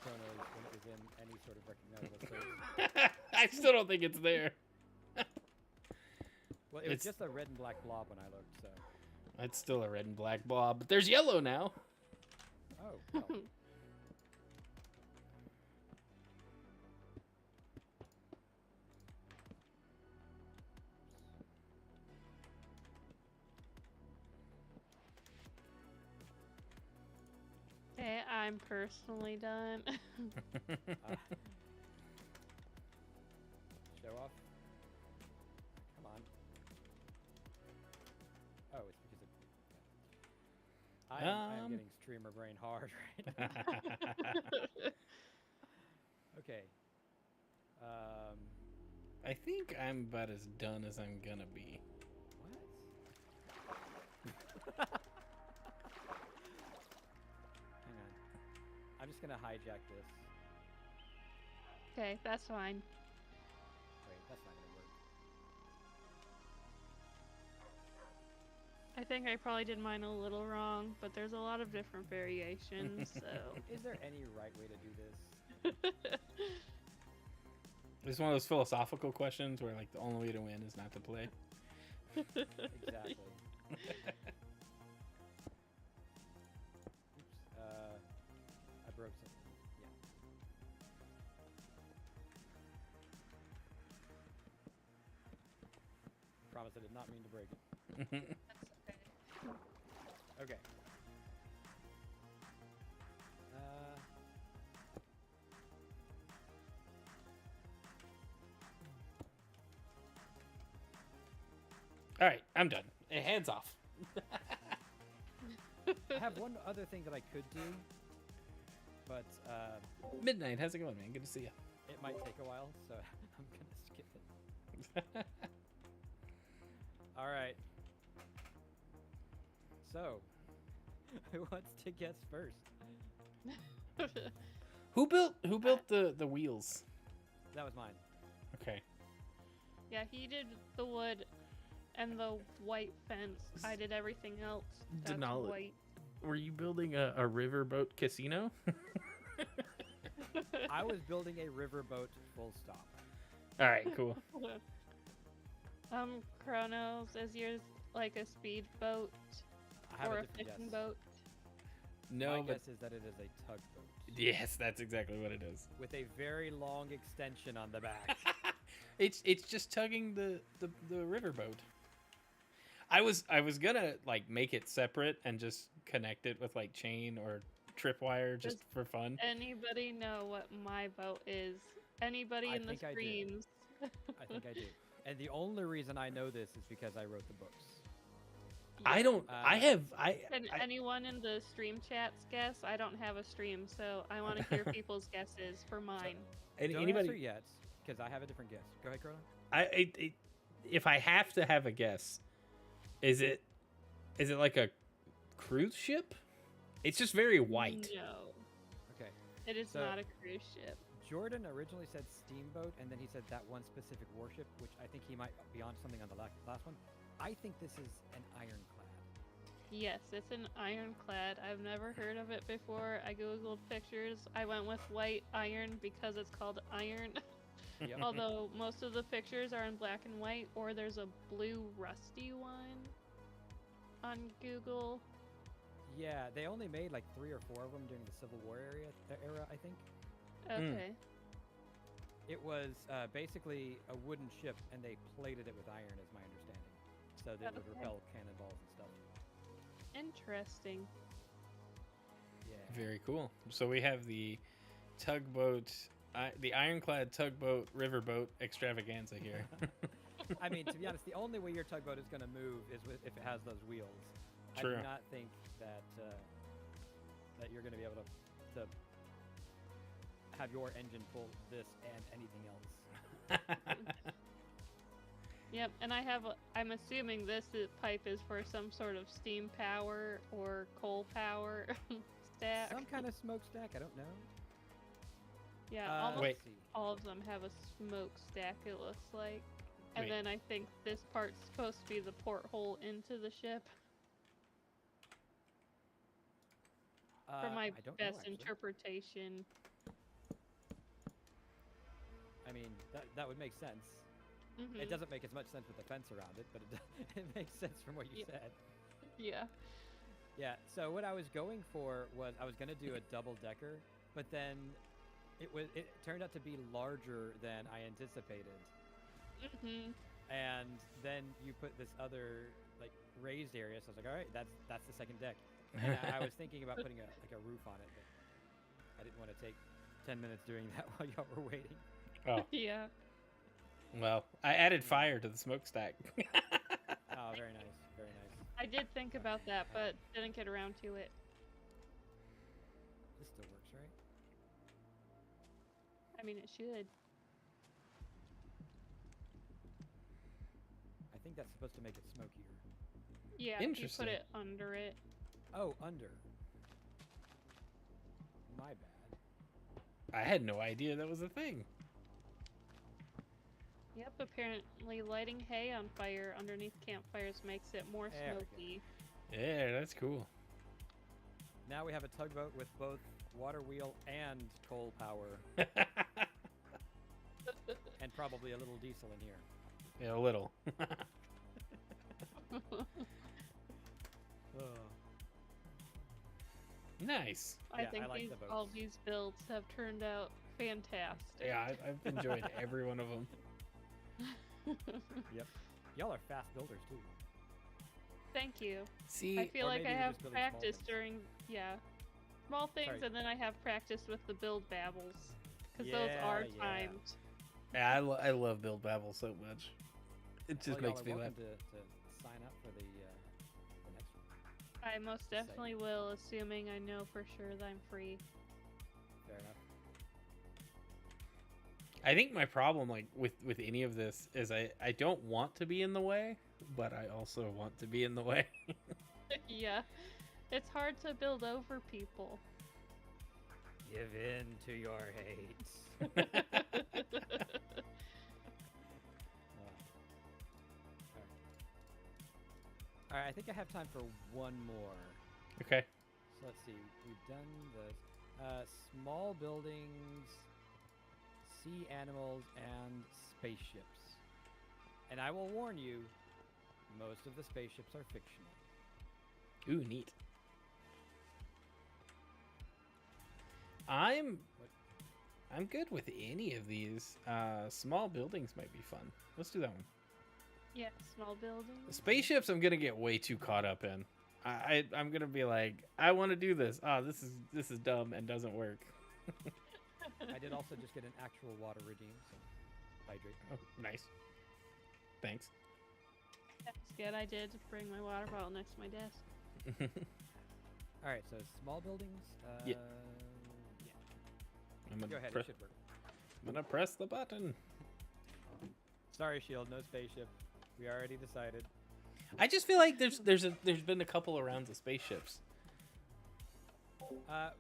Chronos when it was in any sort of recognizable space. I still don't think it's there. Well, it was It's- just a red and black blob when I looked, so. It's still a red and black blob, but there's yellow now. Oh, well. Okay, I'm personally done. Show off. Come on. Oh, it's because of. I am getting streamer brain hard right now. Okay. I think I'm about as done as I'm gonna be. What? just gonna hijack this. Okay, that's fine. Wait, that's not gonna work. I think I probably did mine a little wrong, but there's a lot of different variations, so. Is there any right way to do this? It's one of those philosophical questions where like the only way to win is not to play. Exactly. Oops. I broke something. Yeah. Promise I did not mean to break it. Okay. All right, I'm done. Hey, hands off. I have one other thing that I could do, but Midnight, how's it going, man? Good to see you. it might take a while, so I'm gonna skip it. All right. So, who wants to guess first? Who built the wheels? That was mine. Okay. Yeah, he did the wood and the white fence. I did everything else. That's Denali, white. were you building a riverboat casino? I was building a riverboat. Full stop. All right, cool. Chronos, is yours like a speedboat I have or a a different fishing guess. boat? No, My but guess is that it is a tugboat yes, that's exactly what it is. with a very long extension on the back. It's just tugging the riverboat. I was gonna like make it separate and just connect it with like chain or tripwire just Does for fun. Anybody know what my boat is? Anybody I in the think I do. streams? I think I do. And the only reason I know this is because I wrote the books. I don't. I have. Can anyone in the stream chats guess? I don't have a stream, so I want to hear people's guesses for mine. Don't Anybody? answer yet, because I have a different guess. Go ahead, Corona. If I have to have a guess, is it like a cruise ship? It's just very white. No, Okay. it is So- not a cruise ship. Jordan originally said steamboat, and then he said that one specific warship, which I think he might be on something on the last one. I think this is an ironclad. Yes, it's an ironclad. I've never heard of it before. I googled pictures. I went with white iron because it's called iron. Yep. Although most of the pictures are in black and white, or there's a blue rusty one on Google. Yeah, they only made like 3 or 4 of them during the Civil War era, I think. Okay. It was basically a wooden ship, and they plated it with iron, is my understanding, so that it would Okay. repel cannonballs and stuff. Interesting. Yeah. Very cool. So we have the tugboat, the ironclad tugboat riverboat extravaganza here. I mean, to be honest, the only way your tugboat is going to move is if it has those wheels. True. I do not think that that you're going to be able to have your engine pull this and anything else. Yep, and I'm assuming this pipe is for some sort of steam power or coal power stack. Some kind of smokestack, I don't know. Yeah, almost Wait. Let's see. all of them have a smokestack, it looks like. And Wait. then I think this part's supposed to be the porthole into the ship. For my I don't know, best actually. interpretation. I mean, that would make sense. Mhm. It doesn't make as much sense with the fence around it, but it makes sense from what you Yeah. said. Yeah. Yeah, so what I was going for was I was going to do a double decker, but then it turned out to be larger than I anticipated. Mhm. And then you put this other like raised area, so I was like, all right, that's the second deck. And I was thinking about putting a roof on it, but I didn't want to take 10 minutes doing that while y'all were waiting. Oh, Yeah. well, I added fire to the smokestack. Oh, very nice, very nice. I did think about that, but didn't get around to it. This still works, right? I mean, it should. I think that's supposed to make it smokier. Yeah, if you Interesting. put it under it. Oh, under. My bad. I had no idea that was a thing. Yep, apparently lighting hay on fire underneath campfires makes it more There we go. smoky. Yeah, that's cool. Now we have a tugboat with both water wheel and coal power, and probably a little diesel in here. Yeah, a little. Nice. I Yeah, think I like these, the boats. all these builds have turned out fantastic. Yeah, I've enjoyed every one of them. Yep. Y'all are fast builders too. Thank you. See, I feel Or like I maybe you're have just building small practice things. during, small things, Sorry. and then I have practice with the build babbles. Because those are Yeah. timed. yeah, I love Build Babel so much. It just Well, makes y'all me are laugh. welcome to sign up for the next one. I most Just saying. definitely will, assuming I know for sure that I'm free. Fair enough. I think my problem, like with any of this, is I don't want to be in the way, but I also want to be in the way. Yeah. It's hard to build over people. Give in to your hate. All right, I think I have time for one more. Okay. So let's see. We've done the small buildings, sea animals, and spaceships. And I will warn you, most of the spaceships are fictional. Ooh, neat. I'm good with any of these. Small buildings might be fun. Let's do that one. Yeah, small buildings. Spaceships, I'm gonna get way too caught up in. I'm gonna be like, I want to do this. Oh, this is dumb and doesn't work. I did also just get an actual water redeem, so hydrate. Oh, nice. Thanks. That's good. I did bring my water bottle next to my desk. All right, so small buildings. Yeah. Yeah. I'm Go gonna ahead. press, It should work. I'm gonna press the button. Sorry, Shield. No spaceship. We already decided. I just feel like there's been a couple of rounds of spaceships.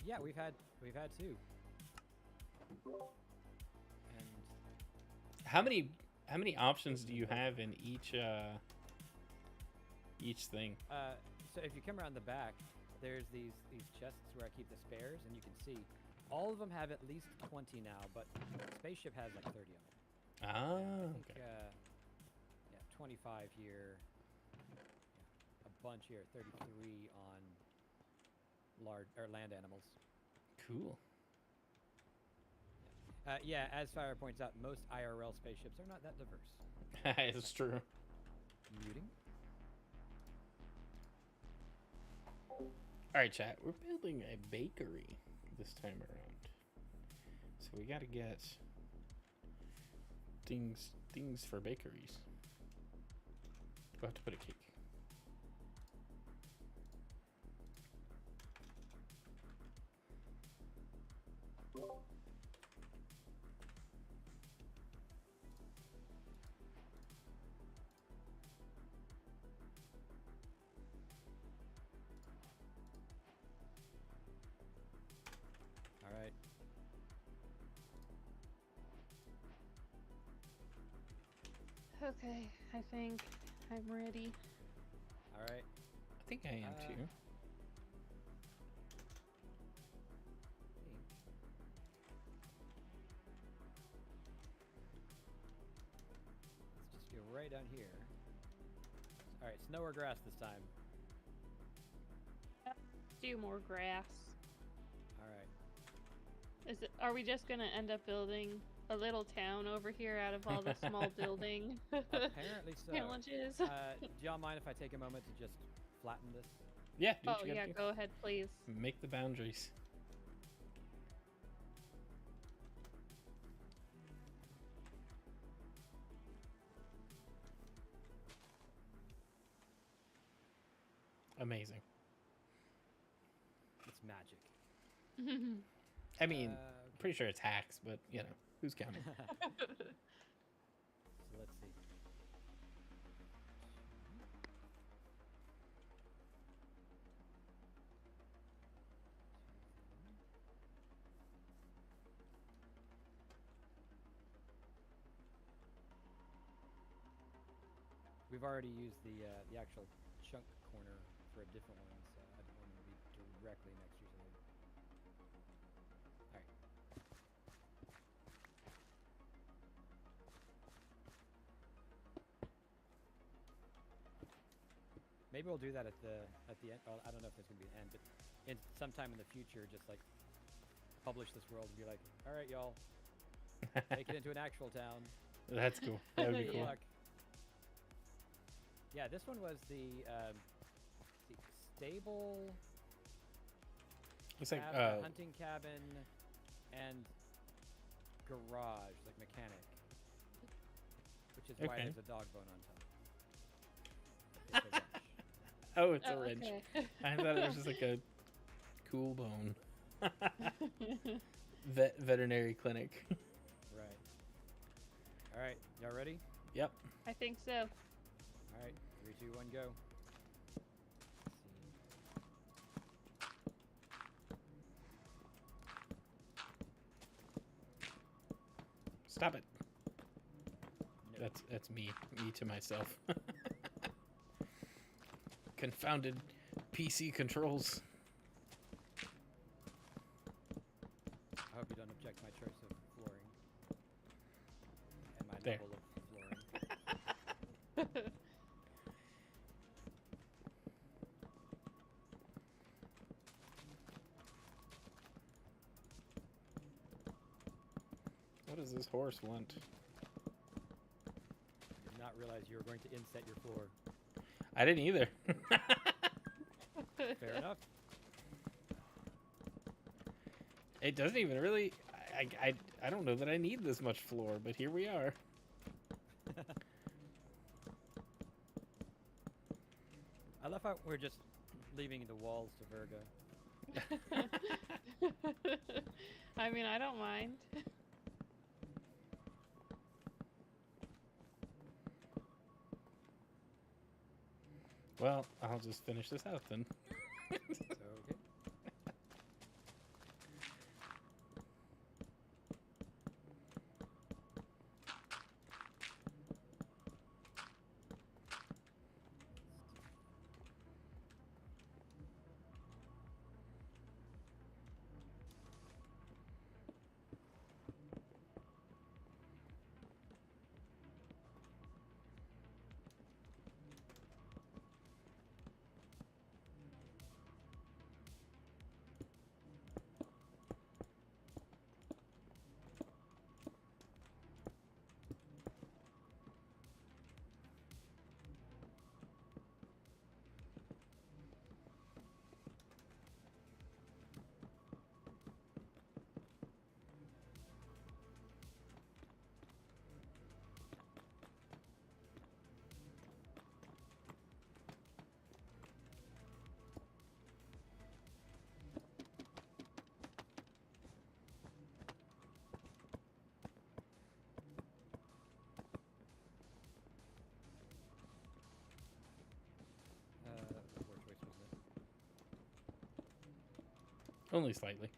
Yeah, we've had two. And How many options do you have in each thing? so if you come around the back, there's these chests where I keep the spares, and you can see all of them have at least 20 now, but spaceship has like 30 of them. Ah, I think, okay. yeah, 25 here. Yeah, a bunch here. 33 on large or land animals. Cool. Yeah, as Fire points out, most IRL spaceships are not that diverse. It's true. Muting. All right, chat. We're building a bakery this time around, so we got to get things for bakeries. We'll have to put a cake. All right. Okay, I think I'm ready. All right. I think I am too. Let's just go right down here. All right, snow or grass this time. Do more grass. All right. Are we just gonna end up building a little town over here out of all the small building Apparently so. challenges? Do y'all mind if I take a moment to just flatten this? Yeah. Do what Oh you yeah, gotta do. go ahead, please. Make the boundaries. Amazing. It's magic. I mean, Okay. pretty sure it's hacks, but you know, who's counting? So let's see. we've already used the actual chunk corner for a different one, so I don't want it to be directly next to each other. All right. Maybe we'll do that at the end. Well, I don't know if it's gonna be the end, but in sometime in the future, just like publish this world and be like, all right, y'all, make it into an actual town. That's cool. That would be Good cool. luck. Yeah, this one was the stable, Looks like hunting cabin, and garage, like mechanic, which is why Okay. there's a dog bone on top. It's a wrench. oh, it's a Oh, wrench. okay. I thought it was just like a cool bone. Veterinary clinic. Right. All right, y'all ready? Yep. I think so. All right, 3, 2, 1, go. Stop it. No. That's me to myself. Confounded PC controls. I hope you don't object my choice of flooring and my There. level of flooring. What does this horse want? Did not realize you were going to inset your floor. I didn't either. Fair enough. It doesn't even really. I don't know that I need this much floor, but here we are. I love how we're just leaving the walls to Virgo. I mean, I don't mind. Well, I'll just finish this out then. So, okay. Poor choice, wasn't it? Only slightly.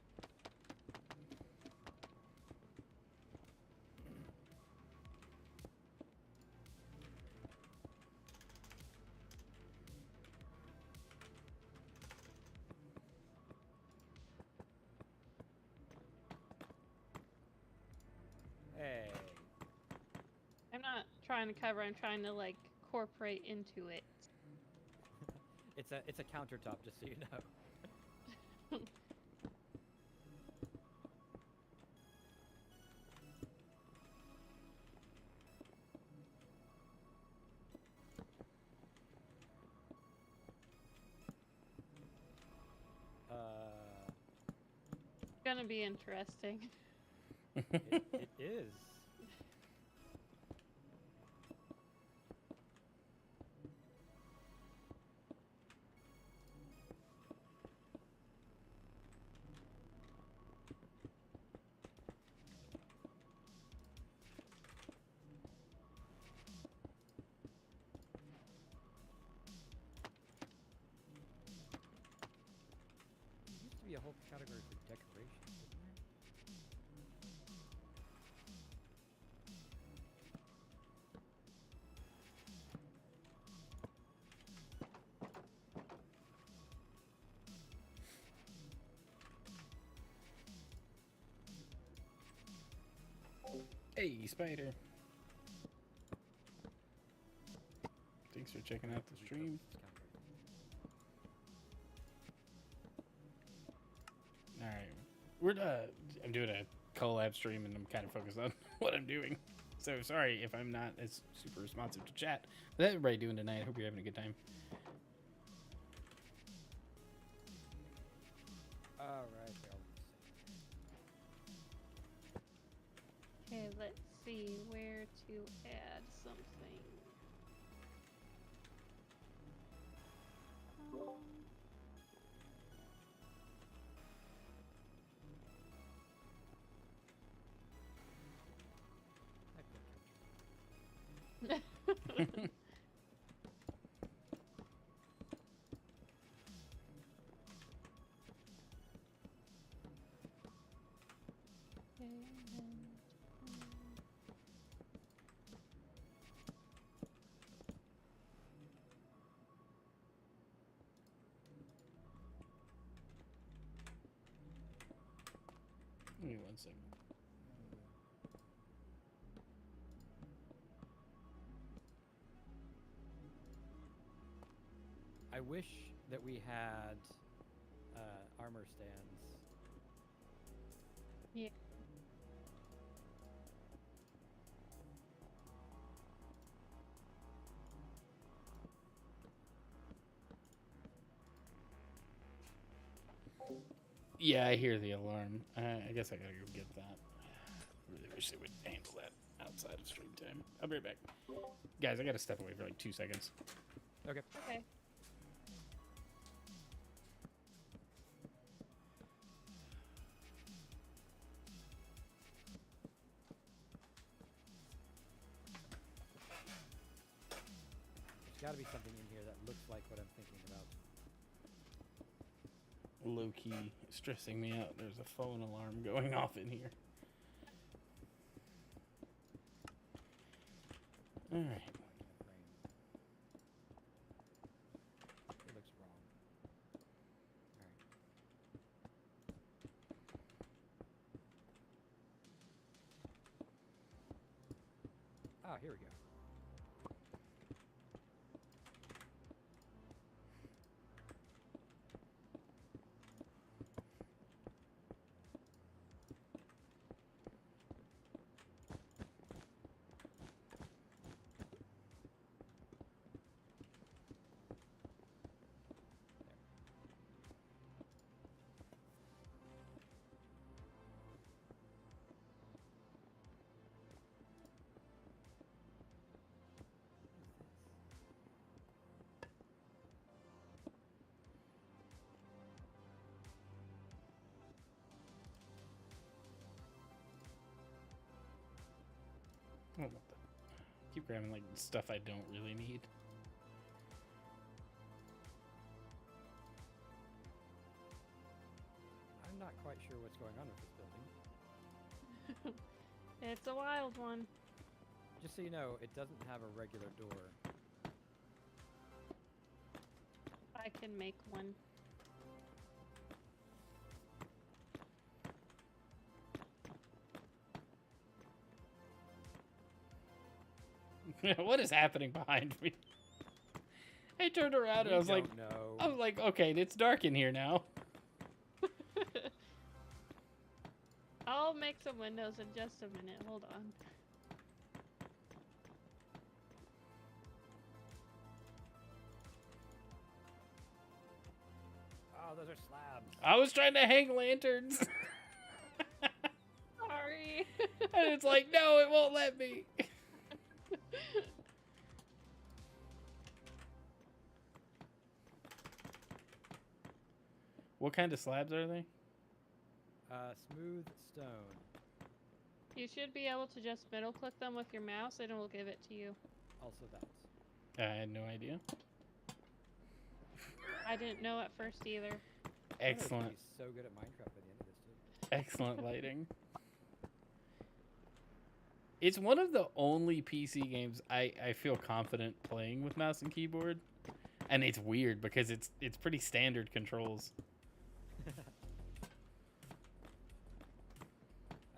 Hey. I'm not trying to cover, I'm trying to, like, incorporate into it. It's a countertop, just so you know. It's gonna be interesting. It is. There used to be a whole category for decorations, didn't there? Hey, spider. Thanks for checking out the stream. All right, I'm doing a collab stream, and I'm kind of focused on what I'm doing. So sorry if I'm not as super responsive to chat. What's everybody doing tonight? I hope you're having a good time. All right. Okay, let's see where to add something. Give me 1 second. I wish that we had armor stands. Yeah. Yeah, I hear the alarm. I guess I gotta go get that. Really wish they would handle that outside of stream time. I'll be right back. Guys, I gotta step away for like 2 seconds. Okay. Okay. There's got to be something in here that looks like what I'm thinking about. Low key stressing me out. There's a phone alarm going off in here. All right. It looks wrong. All right. Ah, here we go. Oh, what the? Keep grabbing like stuff I don't really need. I'm not quite sure what's going on with this building. It's a wild one. Just so you know, it doesn't have a regular door. I can make one. What is happening behind me? I turned around and I was like, okay, it's dark in here now. I'll make some windows in just a minute. Hold on. Oh, those are slabs. I was trying to hang lanterns. Sorry. And it's like, no, it won't let me. What kind of slabs are they? Smooth stone. You should be able to just middle click them with your mouse and it will give it to you. Also that. I had no idea. I didn't know at first either. Excellent. He's so good at Minecraft by the end of this too. Excellent lighting. It's one of the only PC games I feel confident playing with mouse and keyboard. And it's weird because it's pretty standard controls. I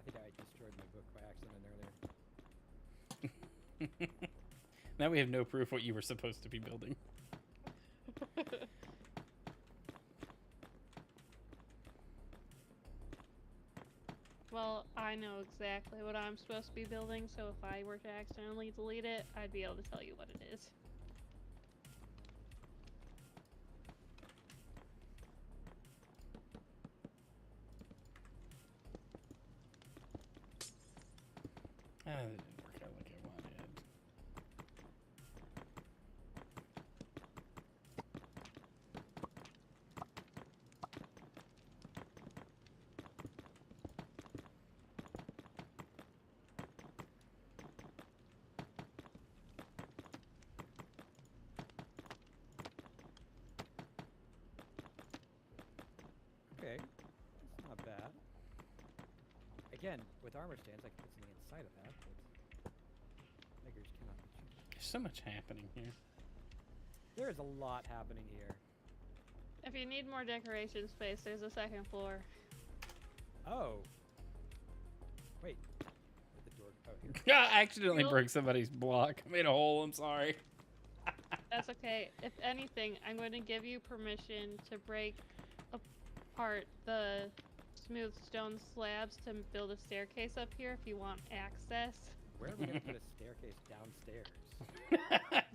think I destroyed my book by accident earlier. Now we have no proof what you were supposed to be building. Well, I know exactly what I'm supposed to be building, so if I were to accidentally delete it, I'd be able to tell you what it is. That didn't work out like I wanted. Okay, that's not bad. Again, with armor stands, I can put something inside of that, but beggars cannot be choosers. There's so much happening here. There is a lot happening here. If you need more decoration space, there's a second floor. Oh. Wait. Where'd the door? Oh, here. Yeah, I accidentally You'll- broke somebody's block. I made a hole, I'm sorry. That's okay. If anything, I'm going to give you permission to break apart the smooth stone slabs to build a staircase up here if you want access. Where are we going to put a staircase downstairs?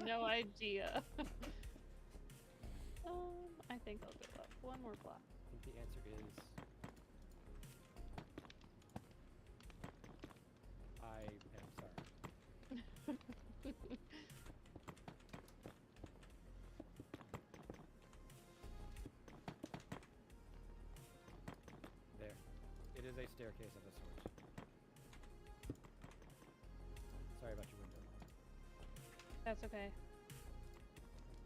No idea. I think I'll go up one more block. I think the answer is... I am sorry. There. It is a staircase of a sort. Sorry about your window. That's okay.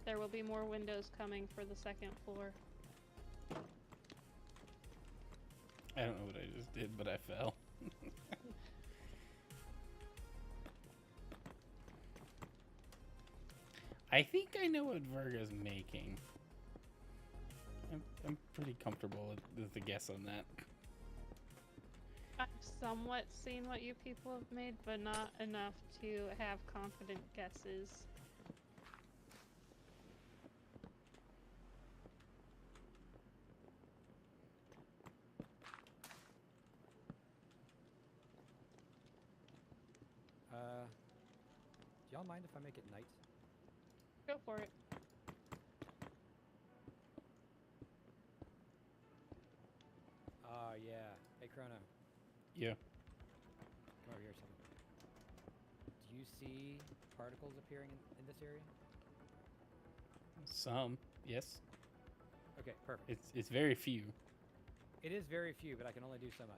There will be more windows coming for the second floor. I don't know what I just did, but I fell. I think I know what Virga's making. I'm pretty comfortable with the guess on that. I've somewhat seen what you people have made, but not enough to have confident guesses. Do y'all mind if I make it night? Go for it. Yeah. Hey, Chrono. Yeah. Come over here a second. Do you see particles appearing in this area? Some, yes. Okay, perfect. It's very few. It is very few, but I can only do so much.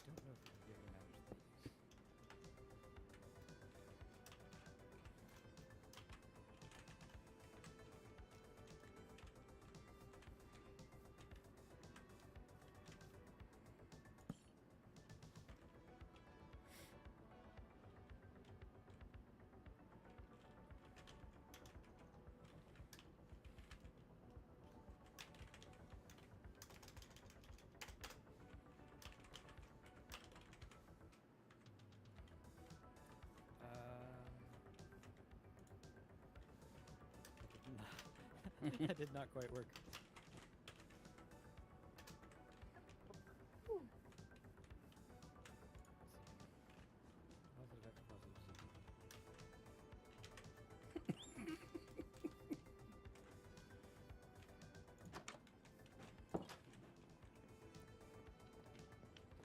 Don't know if we're gonna be able to manage these. That did not quite work. Positive X, positive Z.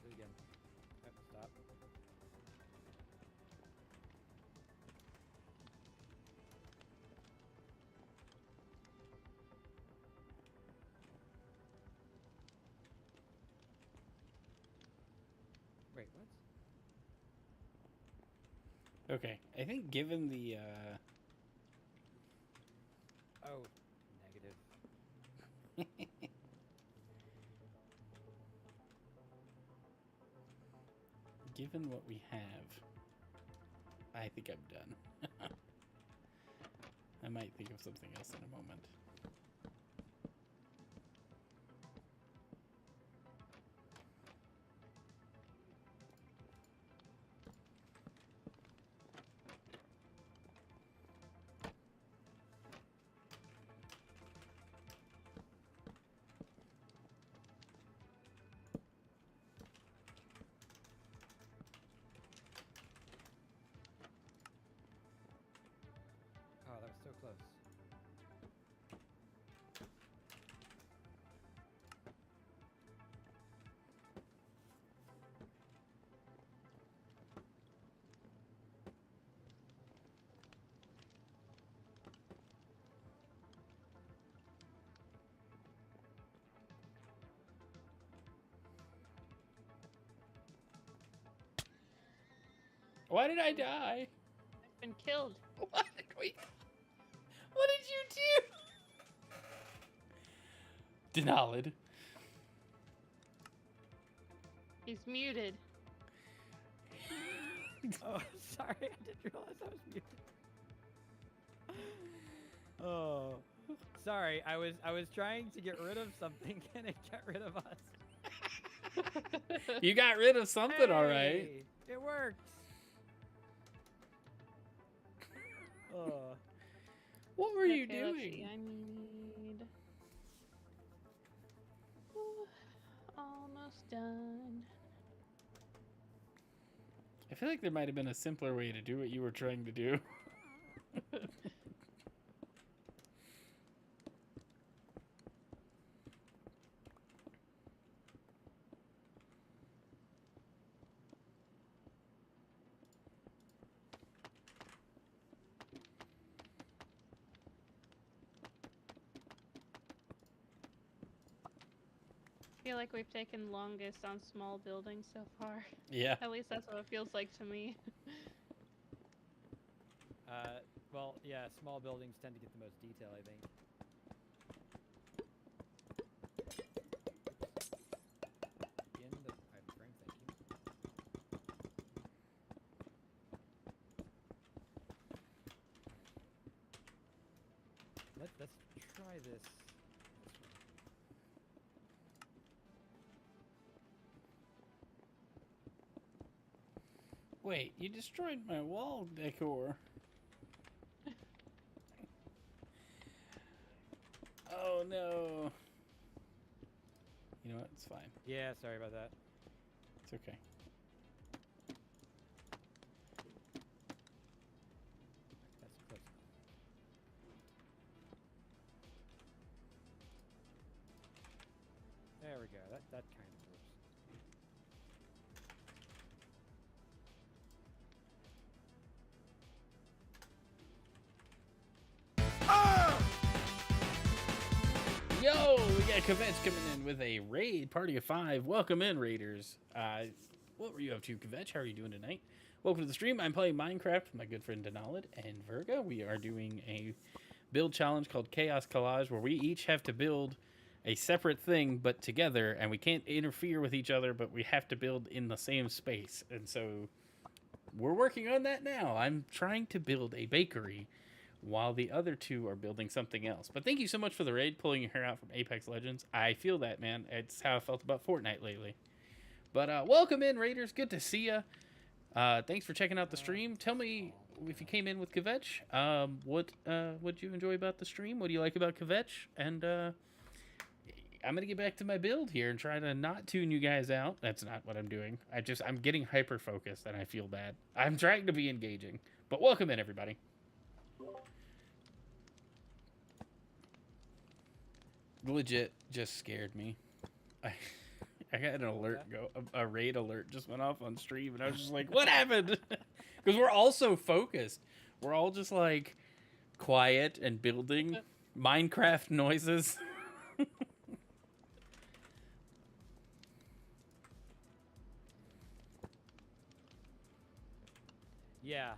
Do it again. Yep, stop. Wait, what? Okay, I think given the Oh, negative. given what we have, I think I'm done. I might think of something else in a moment. Oh, that was so close. Why did I die? I've been killed. What did we? What did you do? Denalid. He's muted. Oh, sorry, I didn't realize I was muted. Oh, sorry. I was trying to get rid of something, and it got rid of us. You got rid of something, all right. Hey, it worked. Oh. What were you Okay, let's see, doing? I need. Almost done. I feel like there might have been a simpler way to do what you were trying to do. I feel like we've taken longest on small buildings so far. Yeah. At least that's what it feels like to me. Well, yeah, small buildings tend to get the most detail, I think. In the frame, thank you. Let's try this. Wait, you destroyed my wall decor. Oh no. You know what? It's fine. Yeah, sorry about that. It's okay. That's close enough. There we go. That kind of works. Yo, we got Kvetch coming in with a raid party of 5. Welcome in, raiders. What were you up to, Kvetch? How are you doing tonight? Welcome to the stream. I'm playing Minecraft with my good friend Denalid and Virga. We are doing a build challenge called Chaos Collage, where we each have to build a separate thing but together, and we can't interfere with each other, but we have to build in the same space. And so we're working on that now. I'm trying to build a bakery while the other two are building something else. But thank you so much for the raid, pulling your hair out from Apex Legends. I feel that, man. It's how I felt about Fortnite lately. But welcome in, raiders. Good to see ya. Thanks for checking out the stream. Tell me if you came in with Kvetch, what you enjoy about the stream? What do you like about Kvetch? And I'm gonna get back to my build here and try to not tune you guys out. That's not what I'm doing. I'm getting hyper focused and I feel bad. I'm trying to be engaging. But welcome in, everybody. Legit just scared me. I got an alert a raid alert just went off on stream, and I was just like, what happened? Because we're all so focused. We're all just like quiet and building Minecraft noises. Yeah.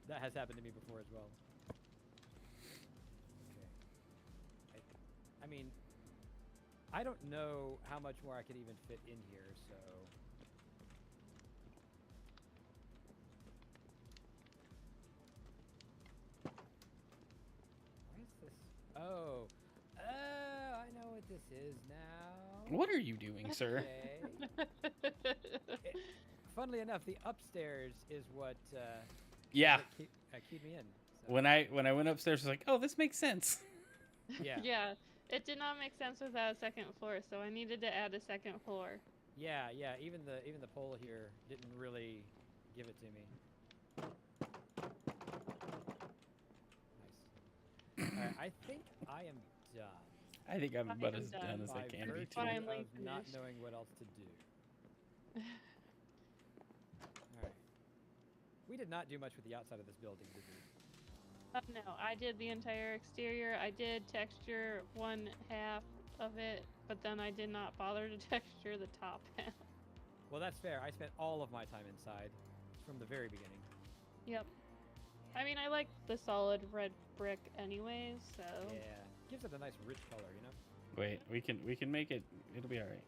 That has happened to me before as well. Okay. I mean, I don't know how much more I could even fit in here, so. Why is this? Oh, I know what this is now. What are you doing, sir? Okay. Funnily enough, the upstairs is what. Yeah. Keyed me in. So. When I went upstairs, I was like, oh, this makes sense. Yeah. Yeah, it did not make sense without a second floor, so I needed to add a second floor. Yeah. Even the pole here didn't really give it to me. Nice. All right, I think I am done. I think I'm about am as done done. as I By can be. virtue too. Finally of not finished. knowing what else to do. All right. We did not do much with the outside of this building, did we? No, I did the entire exterior. I did texture one half of it, but then I did not bother to texture the top half. Well, that's fair. I spent all of my time inside from the very beginning. Yep. I mean, I like the solid red brick anyways, so... Yeah. Gives it a nice rich color, you know? Wait, we can make it. It'll be all right.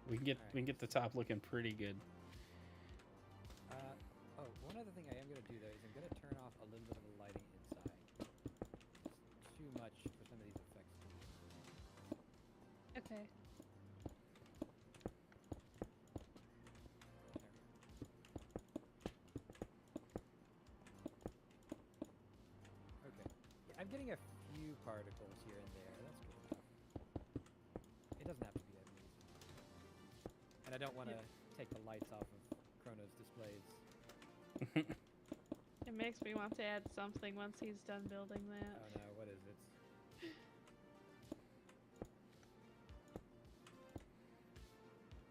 We can get the top looking pretty good. Oh, one other thing I am going to do, though, is I'm going to turn off a little bit of the lighting inside. It's too much for some of these effects. Okay. Okay. Yeah, I'm getting a few particles here and there. That's good enough. It doesn't have to be amazing. And I don't want to take the lights off of Chrono's displays. It makes me want to add something once he's done building that. Oh no, what is it?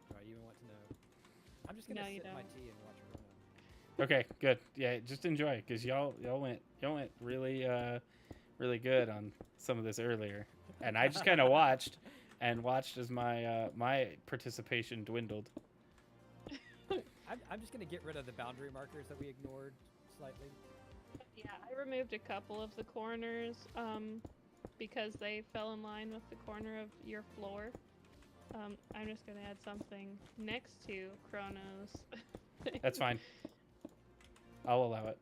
Do I even want to know? I'm just gonna No, you sip my don't. tea and watch Chrono. Okay, good. Yeah, just enjoy, cause y'all went really really good on some of this earlier, and I just kind of watched as my my participation dwindled. I'm just gonna get rid of the boundary markers that we ignored slightly. Yeah, I removed a couple of the corners because they fell in line with the corner of your floor. I'm just gonna add something next to Chronos. That's fine. I'll allow it.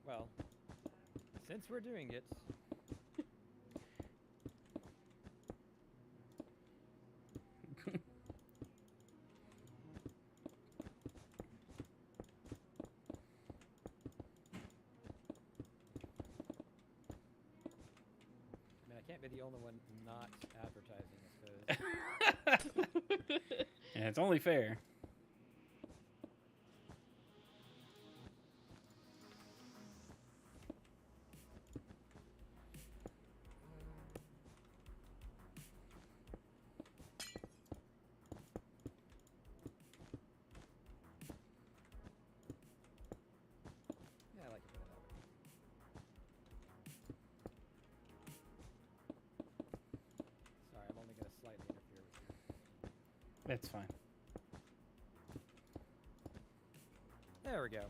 Well, since we're doing it, I mean, I can't be the only one not advertising, I suppose. And it's only fair. Yeah, I like it better that way. Sorry, I'm only going to slightly interfere with you. That's fine. There we go.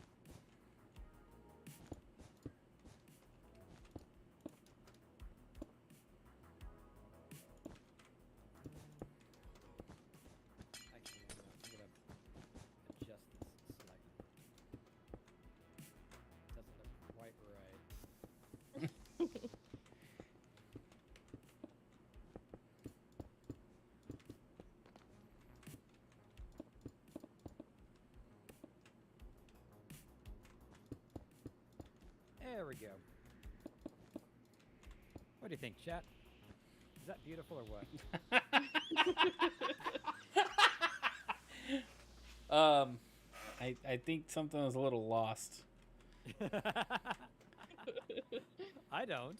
Actually, I'm gonna adjust this slightly. Doesn't look quite right. There we go. What do you think, chat? Is that beautiful or what? I think something was a little lost. I don't.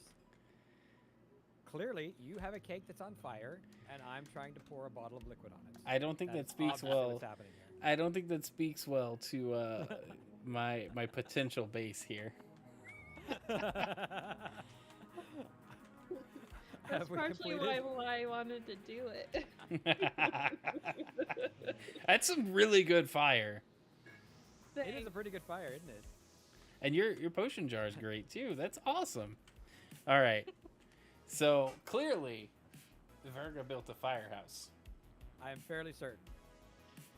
Clearly, you have a cake that's on fire, and I'm trying to pour a bottle of liquid on it. I don't think that That's speaks obviously well. what's happening here. I don't think that speaks well to my potential base here. That's Have we partially completed? why I wanted to do it. That's some really good fire. It is a pretty good fire, isn't it? And your potion jar is great too. That's awesome. All right. So clearly, Virga built a firehouse. I am fairly certain.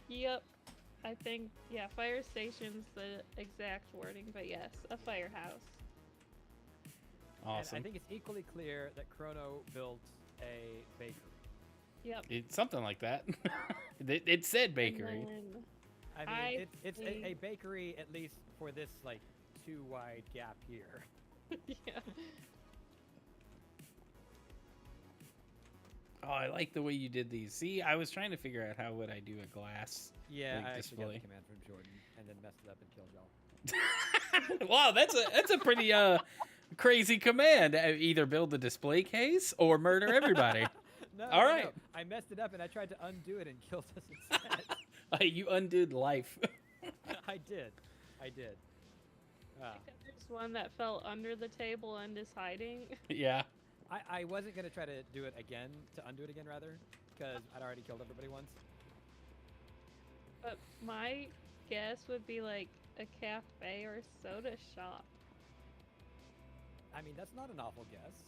Yep. I think, yeah, fire station's the exact wording, but yes, a firehouse. Awesome. And I think it's equally clear that Chrono built a bakery. Yep. It's something like that. It said bakery. And then I mean, I it's a think- bakery, at least for this, like, too wide gap here. yeah. Oh, I like the way you did these. See, I was trying to figure out how would I do a glass. Yeah, Like I actually got display. the command from Jordan and then messed it up and killed y'all. Wow, that's a pretty crazy command. Either build a display case or murder everybody. No, All no, right. no. I messed it up and I tried to undo it and killed us instead. You undid life. I did. There's one that fell under the table and is hiding. Yeah. I wasn't going to try to do it again, to undo it again, rather, because I'd already killed everybody once. But my guess would be like a cafe or soda shop. I mean, that's not an awful guess.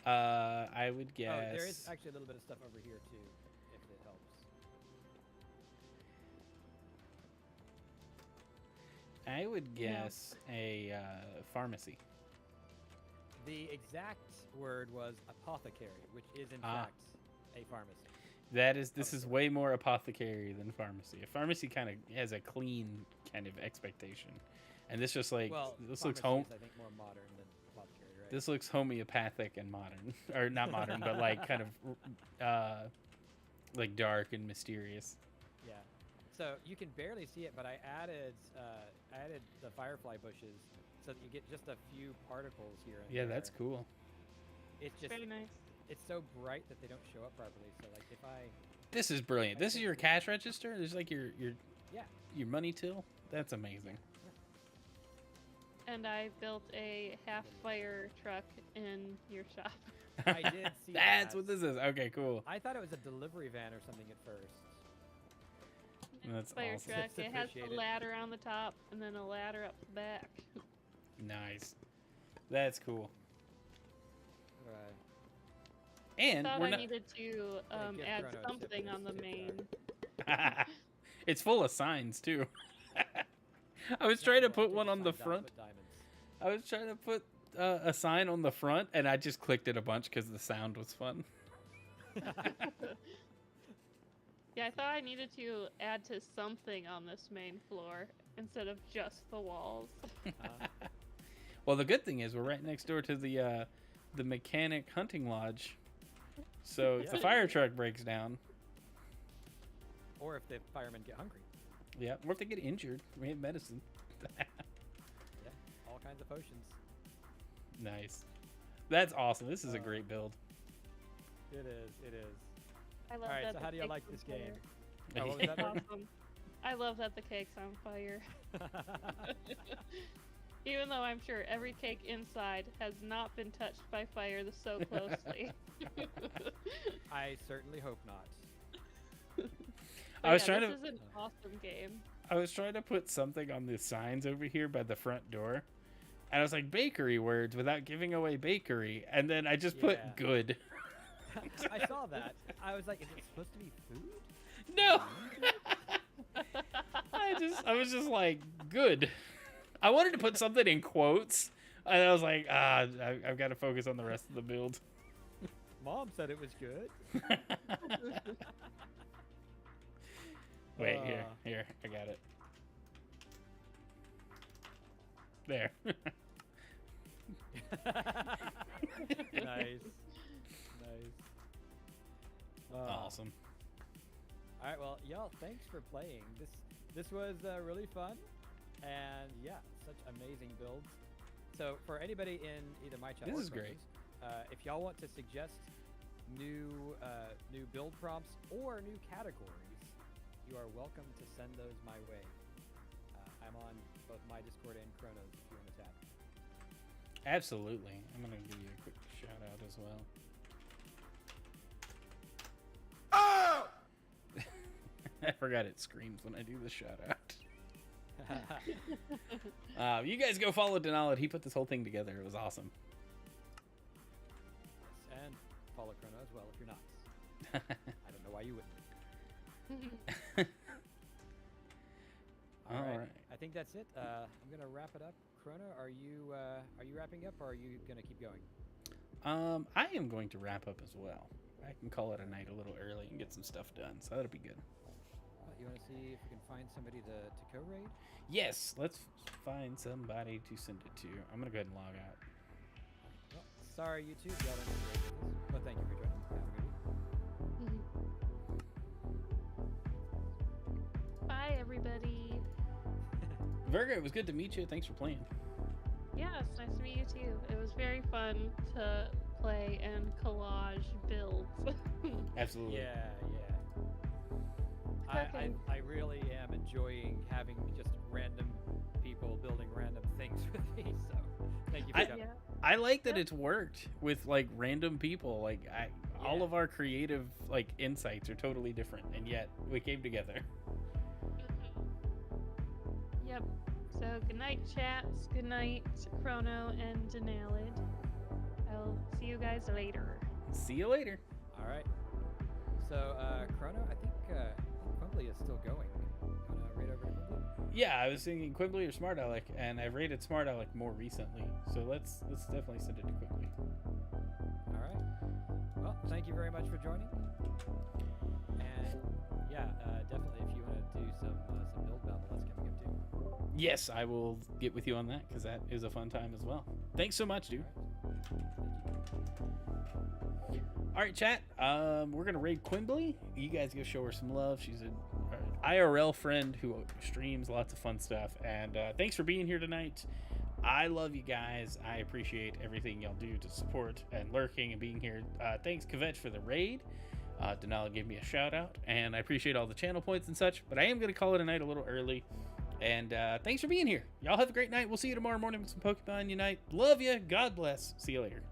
I would guess. Oh, there is actually a little bit of stuff over here, too, if it helps. I would Yeah. guess a pharmacy. The exact word was apothecary, which is, in Ah. fact, a pharmacy. This is way more apothecary than pharmacy. A pharmacy kind of has a clean kind of expectation, and this just like Well, this looks pharmacy is, I think, more modern than apothecary, right? This looks homeopathic and modern, or not modern, but like kind of like dark and mysterious. Yeah. So you can barely see it, but I added the firefly bushes so that you get just a few particles here and Yeah, there. that's cool. It's just Very nice. it's so bright that they don't show up properly. So like if I This is brilliant. This is your cash register. There's like your Yeah. your money till. That's amazing. And I built a half fire truck in your shop. I did see That's that. what this is. Okay, cool. I thought it was a delivery van or something at first. That's Fire awesome. truck. It has Appreciate a it. ladder on the top and then a ladder up the back. Nice. That's cool. Right. And Thought we're I not. needed to give add Chrono a tip something for on the this tip, main. It's full of signs too. I was trying to put one on the front. I was trying to put a sign on the front, and I just clicked it a bunch because the sound was fun. Yeah, I thought I needed to add to something on this main floor instead of just the walls. Well, the good thing is we're right next door to the mechanic hunting lodge. So if the Yeah. fire truck breaks down, Or if the firemen get hungry. yeah, or if they get injured, we have medicine. Yeah. All kinds of potions. Nice. That's awesome. This is a Uh, great build. It is. It is. I love All right. that So the how do you cake's like on this game? fire. Oh, what was that? Mark? Awesome. I love that the cake's on fire. Even though I'm sure every cake inside has not been touched by fire so closely. I certainly hope not. I was yeah, trying this to- is an awesome game. I was trying to put something on the signs over here by the front door. And I was like, bakery words without giving away bakery. And then I just put Yeah. good. I saw that. I was like, is it supposed to be food? No. I was just like, good. I wanted to put something in quotes. And I was like, I've got to focus on the rest of the build. Mom said it was good. Wait, here, I got it. There. Nice. Nice. Awesome. All right, well, y'all, thanks for playing. This was really fun, and yeah, such amazing builds. So for anybody in either my chat This or is great. Chrono's, if y'all want to suggest new build prompts or new categories, you are welcome to send those my way. I'm on both my Discord and Chrono's if you want to tap. Absolutely. I'm going to give you a quick shout out as well. Oh! I forgot it screams when I do the shout out. You guys go follow Denali. He put this whole thing together. It was awesome. And follow Chrono as well if you're not. I don't know why you wouldn't. All right. I think that's it. I'm gonna wrap it up. Chrono, are you wrapping up, or are you gonna keep going? I am going to wrap up as well. I can call it a night a little early and get some stuff done, so that'll be good. You want to see if we can find somebody to co-raid? Yes, let's find somebody to send it to. I'm gonna go ahead and log out. Well, sorry, YouTube, y'all didn't raid with us. But thank you for joining. Have a good week. Bye, everybody. Virgo, it was good to meet you. Thanks for playing. Yeah, it's nice to meet you too. It was very fun to play and collage builds. Absolutely. Yeah. Okay. I really am enjoying having just random people building random things with me. So thank you for coming. Yeah. I like that it's worked with like random people. Like all Yeah. of our creative like insights are totally different, and yet we came together. Yep. So good night, chats. Good night, Chrono and Denalid. I'll see you guys later. See you later. All right. So Chrono, I think Quimbly is still going. You wanna raid over to Quimbly? Yeah, I was thinking Quimbly or Smart Alec, and I've rated Smart Alec more recently, so let's definitely send it to Quimbly. All right. Well, thank you very much for joining. And yeah, definitely if you want to do some build babble, that's coming up too. Yes, I will get with you on that because that is a fun time as well. Thanks so much, dude. All right, chat. We're gonna raid Quimbly. You guys go show her some love. She's an IRL friend who streams lots of fun stuff. And thanks for being here tonight. I love you guys. I appreciate everything y'all do to support and lurking and being here. Thanks, Kvetch, for the raid. Denali gave me a shout out, and I appreciate all the channel points and such. But I am gonna call it a night a little early. And thanks for being here. Y'all have a great night. We'll see you tomorrow morning with some Pokemon Unite. Love you. God bless. See you later.